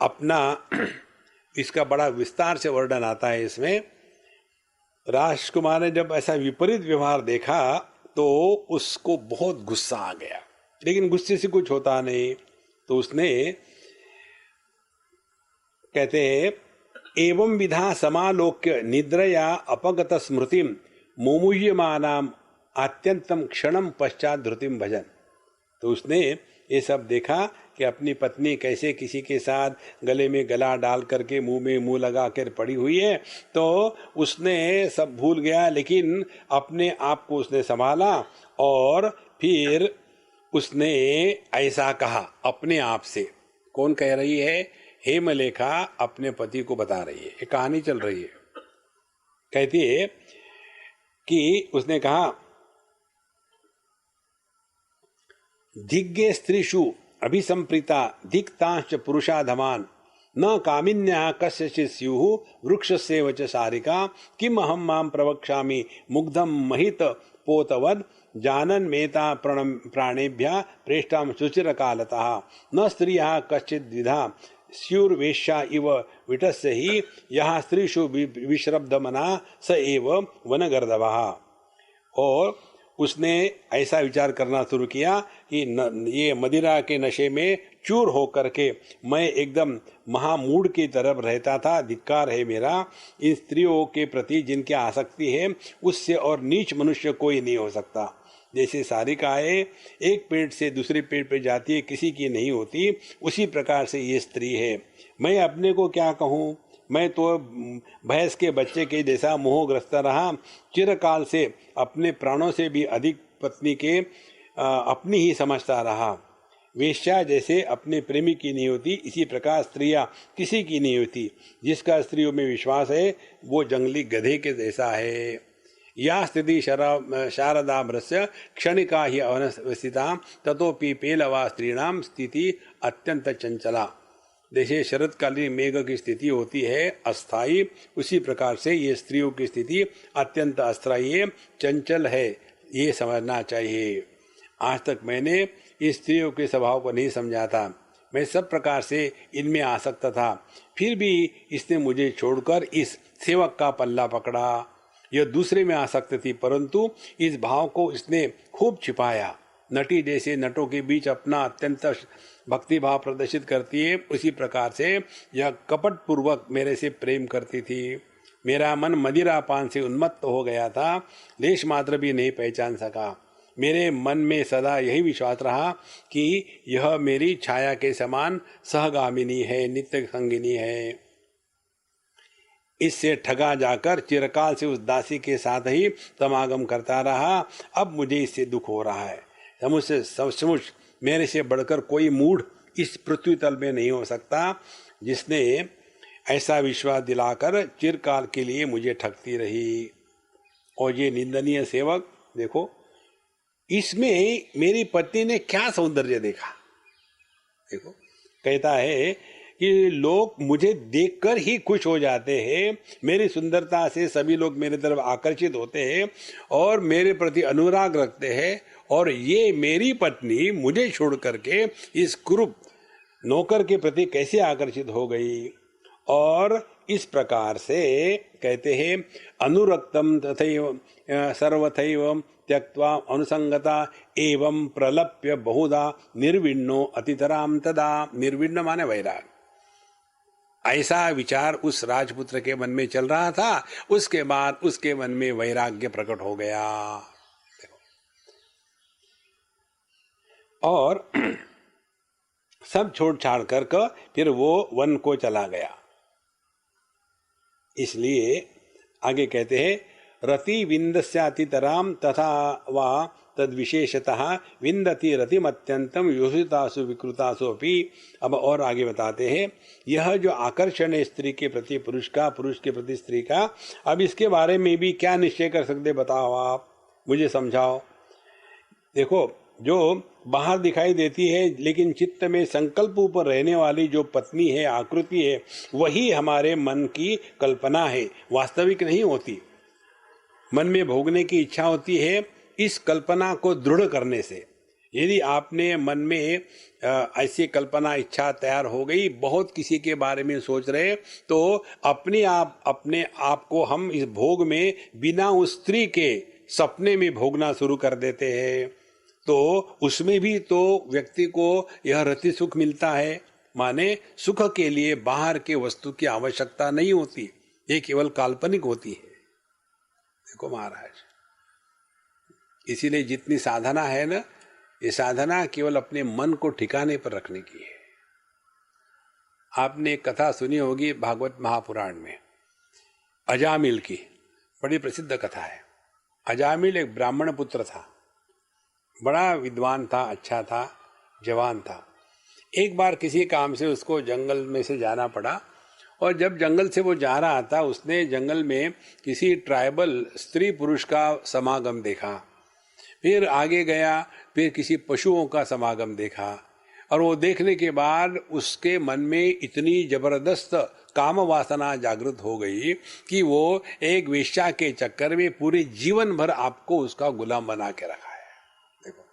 अपना इसका बड़ा विस्तार से वर्णन आता है इसमें। राजकुमार ने जब ऐसा विपरीत व्यवहार देखा तो उसको बहुत गुस्सा आ गया, लेकिन गुस्से से कुछ होता नहीं। तो उसने, कहते हैं, एवं विधा समालोक्य निद्रया अपगत स्मृतिम मुमुह्यमानाम अत्यंतम क्षणम पश्चात धृतिम भजन। तो उसने ये सब देखा कि अपनी पत्नी कैसे किसी के साथ गले में गला डाल करके मुंह में मुंह लगा कर पड़ी हुई है, तो उसने सब भूल गया, लेकिन अपने आप को उसने संभाला और फिर उसने ऐसा कहा अपने आप से। कौन कह रही है? हेमलेखा अपने पति को बता रही है, एक कहानी चल रही है। कहती है कि उसने कहा, धिग्गे स्त्रीषु अभिसंप्रीता धिक्तांश्च पुरुषाधमान न कामिन्या कस्यचित् स्युः वृक्षस्यैव च सारिका किम अहं मां प्रवक्ष्यामि मुग्धं महित पोतवद जानन् मेता प्राणेभ्यः प्रेष्ठां सुचिरकालतः न स्त्रियः कश्चित् द्विधा स्युर्वेश्या इव विटस्य हि यः स्त्रीषु विश्रब्धमना स एव वनगर्दभः। और उसने ऐसा विचार करना शुरू किया कि ये मदिरा के नशे में चूर होकर के मैं एकदम महामूढ़ की तरफ रहता था, धिक्कार है मेरा इन स्त्रियों के प्रति जिनकी आसक्ति है, उससे और नीच मनुष्य कोई नहीं हो सकता। जैसे सारिकाएं एक पेड़ से दूसरे पेड़ पर जाती है, किसी की नहीं होती, उसी प्रकार से ये स्त्री है। मैं अपने को क्या कहूँ, मैं तो भैंस के बच्चे के जैसा मोहग्रस्त रहा, चिरकाल से अपने प्राणों से भी अधिक पत्नी के अपनी ही समझता रहा। वेश्या जैसे अपने प्रेमी की नहीं होती, इसी प्रकार स्त्रियां किसी की नहीं होती। जिसका स्त्रियों में विश्वास है वो जंगली गधे के जैसा है। या स्थिति शारदाभ्रस्य क्षणिका ही अवस्थिता ततोपि पेलवा स्त्रीणाम स्थिति अत्यंत चंचला। जैसे शरतकालीन मेघ की स्थिति होती है अस्थायी, उसी प्रकार से ये स्त्रियों की स्थिति अत्यंत अस्थायी है, चंचल है, ये समझना चाहिए। आज तक मैंने इस स्त्रियों के स्वभाव को नहीं समझा था, मैं सब प्रकार से इनमें आसक्त था, फिर भी इसने मुझे छोड़कर इस सेवक का पल्ला पकड़ा। यह दूसरे में आसक्त थी, परंतु इस भाव को इसने खूब छिपाया। नटी जैसे नटों के बीच अपना अत्यंत भक्ति भाव प्रदर्शित करती है, उसी प्रकार से यह कपट पूर्वक मेरे से प्रेम करती थी। मेरा मन मदिरापान से उन्मत्त हो गया था, लेश मात्र भी नहीं पहचान सका। मेरे मन में सदा यही विश्वास रहा कि यह मेरी छाया के समान सहगामिनी है, नित्य संगिनी है। इससे ठगा जाकर चिरकाल से उस दासी के साथ ही समागम करता रहा। अब मुझे इससे दुख हो रहा है। सचमुच मेरे से बढ़कर कोई मूढ़ इस पृथ्वी तल में नहीं हो सकता, जिसने ऐसा विश्वास दिलाकर चिरकाल के लिए मुझे ठगती रही। और ये निंदनीय सेवक, देखो इसमें मेरी पत्नी ने क्या सौंदर्य देखा। देखो कहता है कि लोग मुझे देखकर ही खुश हो जाते हैं, मेरी सुंदरता से सभी लोग मेरे तरफ आकर्षित होते हैं और मेरे प्रति अनुराग रखते हैं, और ये मेरी पत्नी मुझे छोड़ करके इस कुरूप नौकर के प्रति कैसे आकर्षित हो गई। और इस प्रकार से कहते हैं अनुरक्तम तथैव सर्वथैव त्यक्त्वा अनुसंगता एवं प्रलप्य बहुधा निर्विण्णो अतितराम तदा। निर्विण्ण माने वैराग। ऐसा विचार उस राजपुत्र के मन में चल रहा था। उसके बाद उसके मन में वैराग्य प्रकट हो गया। और सब छोड़ छाड़ कर फिर वो वन को चला गया। इसलिए आगे कहते हैं रति विंदस्यातितराम तथा वा तद विशेषतः विंदति रतिमत्यंतम योषितासु विकृतासु अपि। अब और आगे बताते हैं यह जो आकर्षण है स्त्री के प्रति पुरुष का, पुरुष के प्रति स्त्री का, अब इसके बारे में भी क्या निश्चय कर सकते, बताओ आप मुझे समझाओ। देखो जो बाहर दिखाई देती है लेकिन चित्त में संकल्प ऊपर रहने वाली जो पत्नी है, आकृति है, वही हमारे मन की कल्पना है, वास्तविक नहीं होती। मन में भोगने की इच्छा होती है इस कल्पना को दृढ़ करने से। यदि आपने मन में ऐसी कल्पना इच्छा तैयार हो गई, बहुत किसी के बारे में सोच रहे, तो अपने आप को हम इस भोग में बिना उस स्त्री के सपने में भोगना शुरू कर देते हैं। तो उसमें भी तो व्यक्ति को यह रति सुख मिलता है, माने सुख के लिए बाहर के वस्तु की आवश्यकता नहीं होती, ये केवल काल्पनिक होती है। देखो महाराज, इसीलिए जितनी साधना है ना, ये साधना केवल अपने मन को ठिकाने पर रखने की है। आपने एक कथा सुनी होगी भागवत महापुराण में, अजामिल की, बड़ी प्रसिद्ध कथा है। अजामिल एक ब्राह्मण पुत्र था, बड़ा विद्वान था, अच्छा था, जवान था। एक बार किसी काम से उसको जंगल में से जाना पड़ा, और जब जंगल से वो जा रहा था उसने जंगल में किसी ट्राइबल स्त्री पुरुष का समागम देखा। फिर आगे गया, फिर किसी पशुओं का समागम देखा, और वो देखने के बाद उसके मन में इतनी जबरदस्त काम वासना जागृत हो गई कि वो एक वेश्या के चक्कर में पूरे जीवन भर आपको उसका गुलाम बना के रखा है। देखो,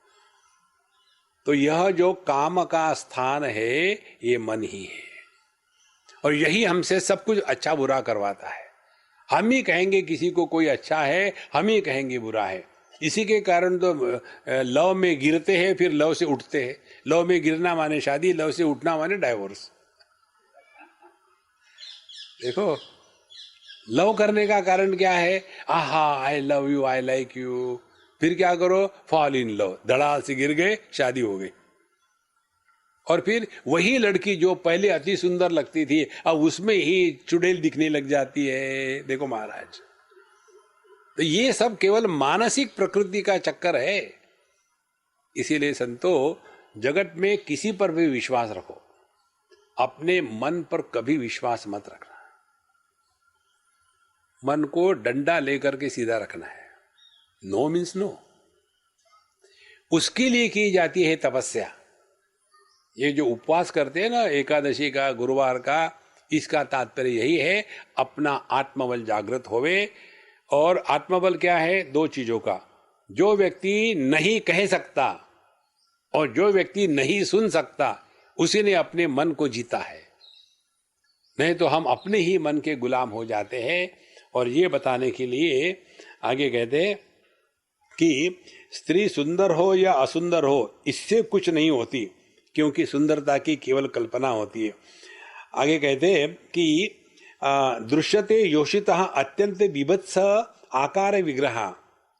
तो यह जो काम का स्थान है ये मन ही है, और यही हमसे सब कुछ अच्छा बुरा करवाता है। हम ही कहेंगे किसी को कोई अच्छा है, हम ही कहेंगे बुरा है। इसी के कारण तो लव में गिरते हैं, फिर लव से उठते हैं। लव में गिरना माने शादी, लव से उठना माने डाइवोर्स। देखो, लव करने का कारण क्या है? आहा, I love you, I like you. फिर क्या करो? फॉल इन लव, धड़ाल से गिर गए, शादी हो गई। और फिर वही लड़की जो पहले अति सुंदर लगती थी, अब उसमें ही चुड़ैल दिखने लग जाती है। देखो महाराज, तो ये सब केवल मानसिक प्रकृति का चक्कर है। इसीलिए संतो, जगत में किसी पर भी विश्वास रखो, अपने मन पर कभी विश्वास मत रखना। मन को डंडा लेकर के सीधा रखना है। No means no. उसके लिए की जाती है तपस्या। ये जो उपवास करते हैं ना, एकादशी का, गुरुवार का, इसका तात्पर्य यही है, अपना आत्मबल जागृत होवे। और आत्मबल क्या है? दो चीजों का, जो व्यक्ति नहीं कह सकता और जो व्यक्ति नहीं सुन सकता, उसी ने अपने मन को जीता है। नहीं तो हम अपने ही मन के गुलाम हो जाते हैं। और ये बताने के लिए आगे कहते हैं कि स्त्री सुंदर हो या असुंदर हो, इससे कुछ नहीं होती, क्योंकि सुंदरता की केवल कल्पना होती है। आगे कहते हैं कि दृश्यते योषितः अत्यंत विभत्स आकार विग्रह।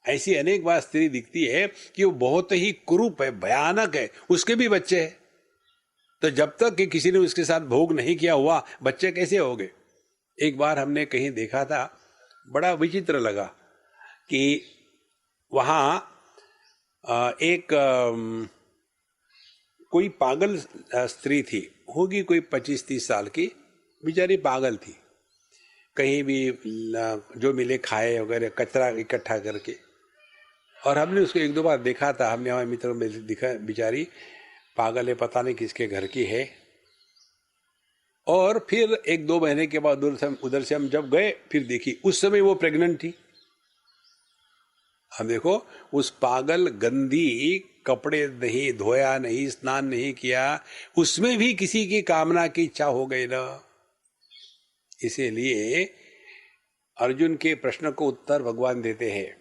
ऐसी अनेक बार स्त्री दिखती है कि वो बहुत ही कुरूप है, भयानक है, उसके भी बच्चे हैं। तो जब तक कि किसी ने उसके साथ भोग नहीं किया हुआ, बच्चे कैसे होंगे? एक बार हमने कहीं देखा था, बड़ा विचित्र लगा कि वहाँ एक कोई पागल स्त्री थी, होगी कोई 25-30 साल की, बेचारी पागल थी। कहीं भी जो मिले खाए वगैरह, कचरा इकट्ठा करके। और हमने उसको एक दो बार देखा था, हमने हमारे मित्रों में दिखा, बेचारी पागल है, पता नहीं किसके घर की है। और फिर 1-2 महीने के बाद उधर से हम जब गए, फिर देखी, उस समय वो प्रेग्नेंट थी। हम देखो, उस पागल गंदी, कपड़े नहीं धोया, नहीं स्नान नहीं किया, उसमें भी किसी की कामना की इच्छा हो गई ना। इसीलिए अर्जुन के प्रश्न को उत्तर भगवान देते हैं।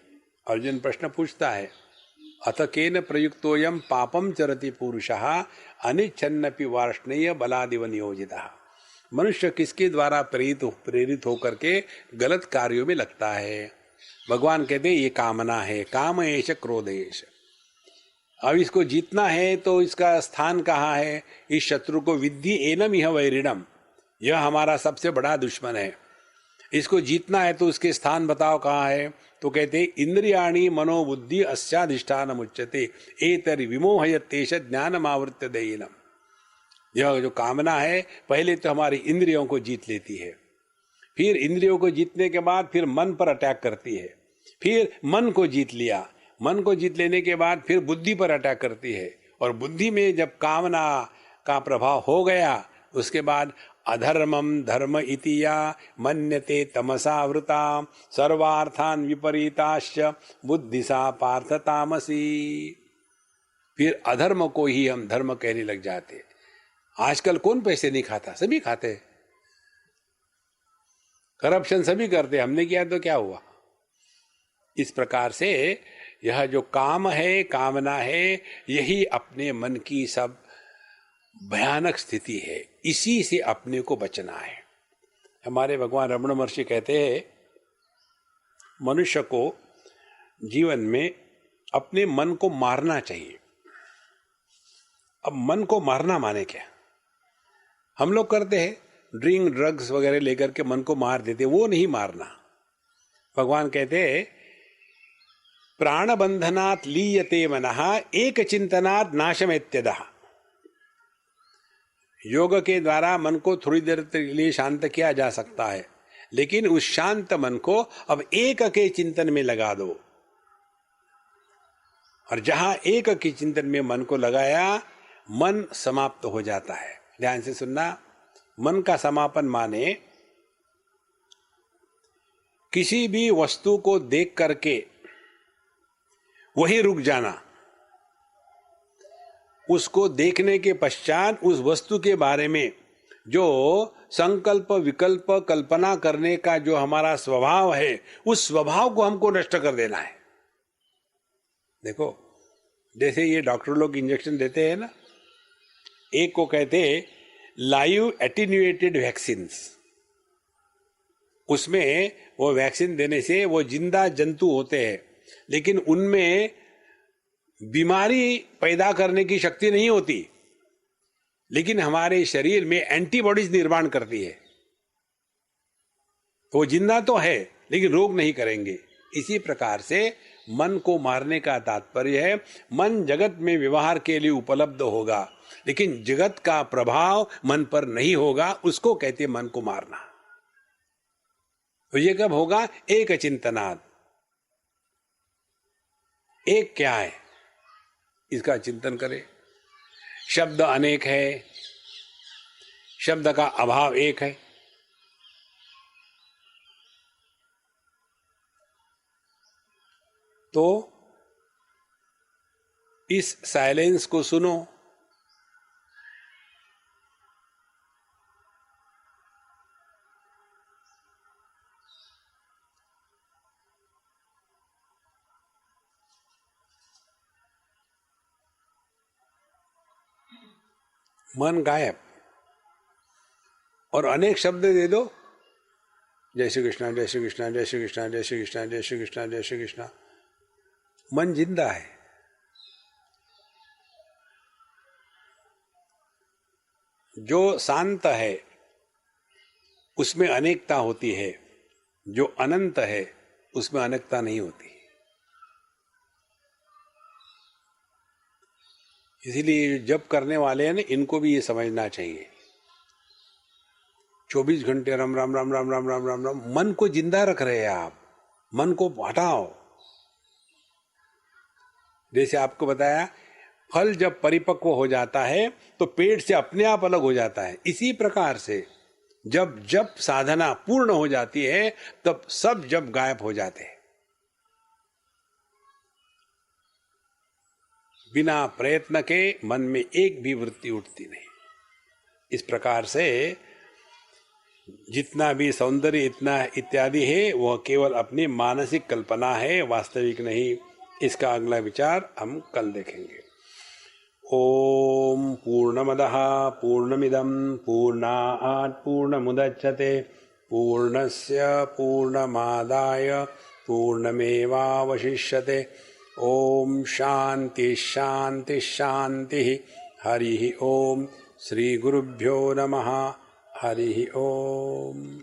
अर्जुन प्रश्न पूछता है, अथ केन प्रयुक्तोयम पापम चरति पुरुषः अनिच्छन्नपि वार्ष्णेय बलादिव नियोजितः। मनुष्य किसके द्वारा प्रेरित होकर के गलत कार्यों में लगता है? भगवान कहते हैं ये कामना है, काम एष क्रोधेश। अब इसको जीतना है तो इसका स्थान कहाँ है? इस शत्रु को विद्धि एनम इह वैरिणम, यह हमारा सबसे बड़ा दुश्मन है। इसको जीतना है तो उसके स्थान बताओ कहाँ है? तो कहते इंद्रियाणी मनोबुद्धि अस्याधिष्ठान मुच्यते एतरि विमोहयतेश ज्ञानमावृत्य देयिनम। यह जो कामना है, पहले तो हमारी इंद्रियों को जीत लेती है, फिर इंद्रियों को जीतने के बाद फिर मन पर अटैक करती है, फिर मन को जीत लिया, मन को जीत लेने के बाद फिर बुद्धि पर अटैक करती है, और बुद्धि में जब कामना का प्रभाव हो गया, उसके बाद अधर्मम धर्म इति या मन्यते तमसावृता सर्वार्थान विपरीताश्च बुद्धिसा पार्थ तामसी। फिर अधर्म को ही हम धर्म कहने लग जाते। आजकल कौन पैसे नहीं खाता? सभी खाते, करप्शन सभी करते, हमने किया तो क्या हुआ? इस प्रकार से यह जो काम है, कामना है, यही अपने मन की सब भयानक स्थिति है। इसी से अपने को बचना है। हमारे भगवान रमण महर्षि कहते हैं, मनुष्य को जीवन में अपने मन को मारना चाहिए। अब मन को मारना माने क्या? हम लोग करते हैं, ड्रिंक ड्रग्स वगैरह लेकर के मन को मार देते, वो नहीं मारना। भगवान कहते हैं, प्राण बंधनात् लीयते मनः एक चिंतनात् नाशमेत्यदः। योग के द्वारा मन को थोड़ी देर के लिए शांत किया जा सकता है, लेकिन उस शांत मन को अब एक के चिंतन में लगा दो। और जहां एक के चिंतन में मन को लगाया, मन समाप्त हो जाता है। ध्यान से सुनना, मन का समापन माने किसी भी वस्तु को देख करके वहीं रुक जाना। उसको देखने के पश्चात उस वस्तु के बारे में जो संकल्प विकल्प कल्पना करने का जो हमारा स्वभाव है, उस स्वभाव को हमको नष्ट कर देना है। देखो, जैसे ये डॉक्टर लोग इंजेक्शन देते हैं ना, एक को कहते हैं लाइव एटीन्यूएटेड वैक्सीन्स। उसमें वो वैक्सीन देने से वो जिंदा जंतु होते हैं, लेकिन उनमें बीमारी पैदा करने की शक्ति नहीं होती, लेकिन हमारे शरीर में एंटीबॉडीज निर्माण करती है। तो वो जिंदा तो है, लेकिन रोग नहीं करेंगे। इसी प्रकार से मन को मारने का तात्पर्य है, मन जगत में व्यवहार के लिए उपलब्ध होगा, लेकिन जगत का प्रभाव मन पर नहीं होगा। उसको कहते मन को मारना। तो ये कब होगा? एक चिंतनात्। एक क्या है, इसका चिंतन करें। शब्द अनेक है, शब्द का अभाव एक है। तो इस साइलेंस को सुनो। मन गायब, और अनेक शब्द दे दो, जय श्री कृष्णा जय श्री कृष्णा जय श्री कृष्णा जय श्री कृष्णा जय श्री कृष्णा जय श्री कृष्णा। मन जिंदा है। जो शांत है उसमें अनेकता होती है, जो अनंत है उसमें अनेकता नहीं होती। इसीलिए जब करने वाले हैं ना, इनको भी ये समझना चाहिए। 24 घंटे राम राम राम राम राम राम राम राम, मन को जिंदा रख रहे हैं आप, मन को हटाओ। जैसे आपको बताया, फल जब परिपक्व हो जाता है तो पेड़ से अपने आप अलग हो जाता है। इसी प्रकार से जब जब साधना पूर्ण हो जाती है तब सब जब गायब हो जाते हैं। बिना प्रयत्न के मन में एक भी वृत्ति उठती नहीं। इस प्रकार से जितना भी सौंदर्य इतना इत्यादि है वह केवल अपनी मानसिक कल्पना है, वास्तविक नहीं। इसका अगला विचार हम कल देखेंगे। ओम पूर्णमदः पूर्णमिदं पूर्णात् पूर्णमुदच्यते पूर्णस्य पूर्णमादाय पूर्णमेवावशिष्यते। ओम शांति शांति शांति। हरि ओम। श्री गुरुभ्यो नमः। हरि ओम।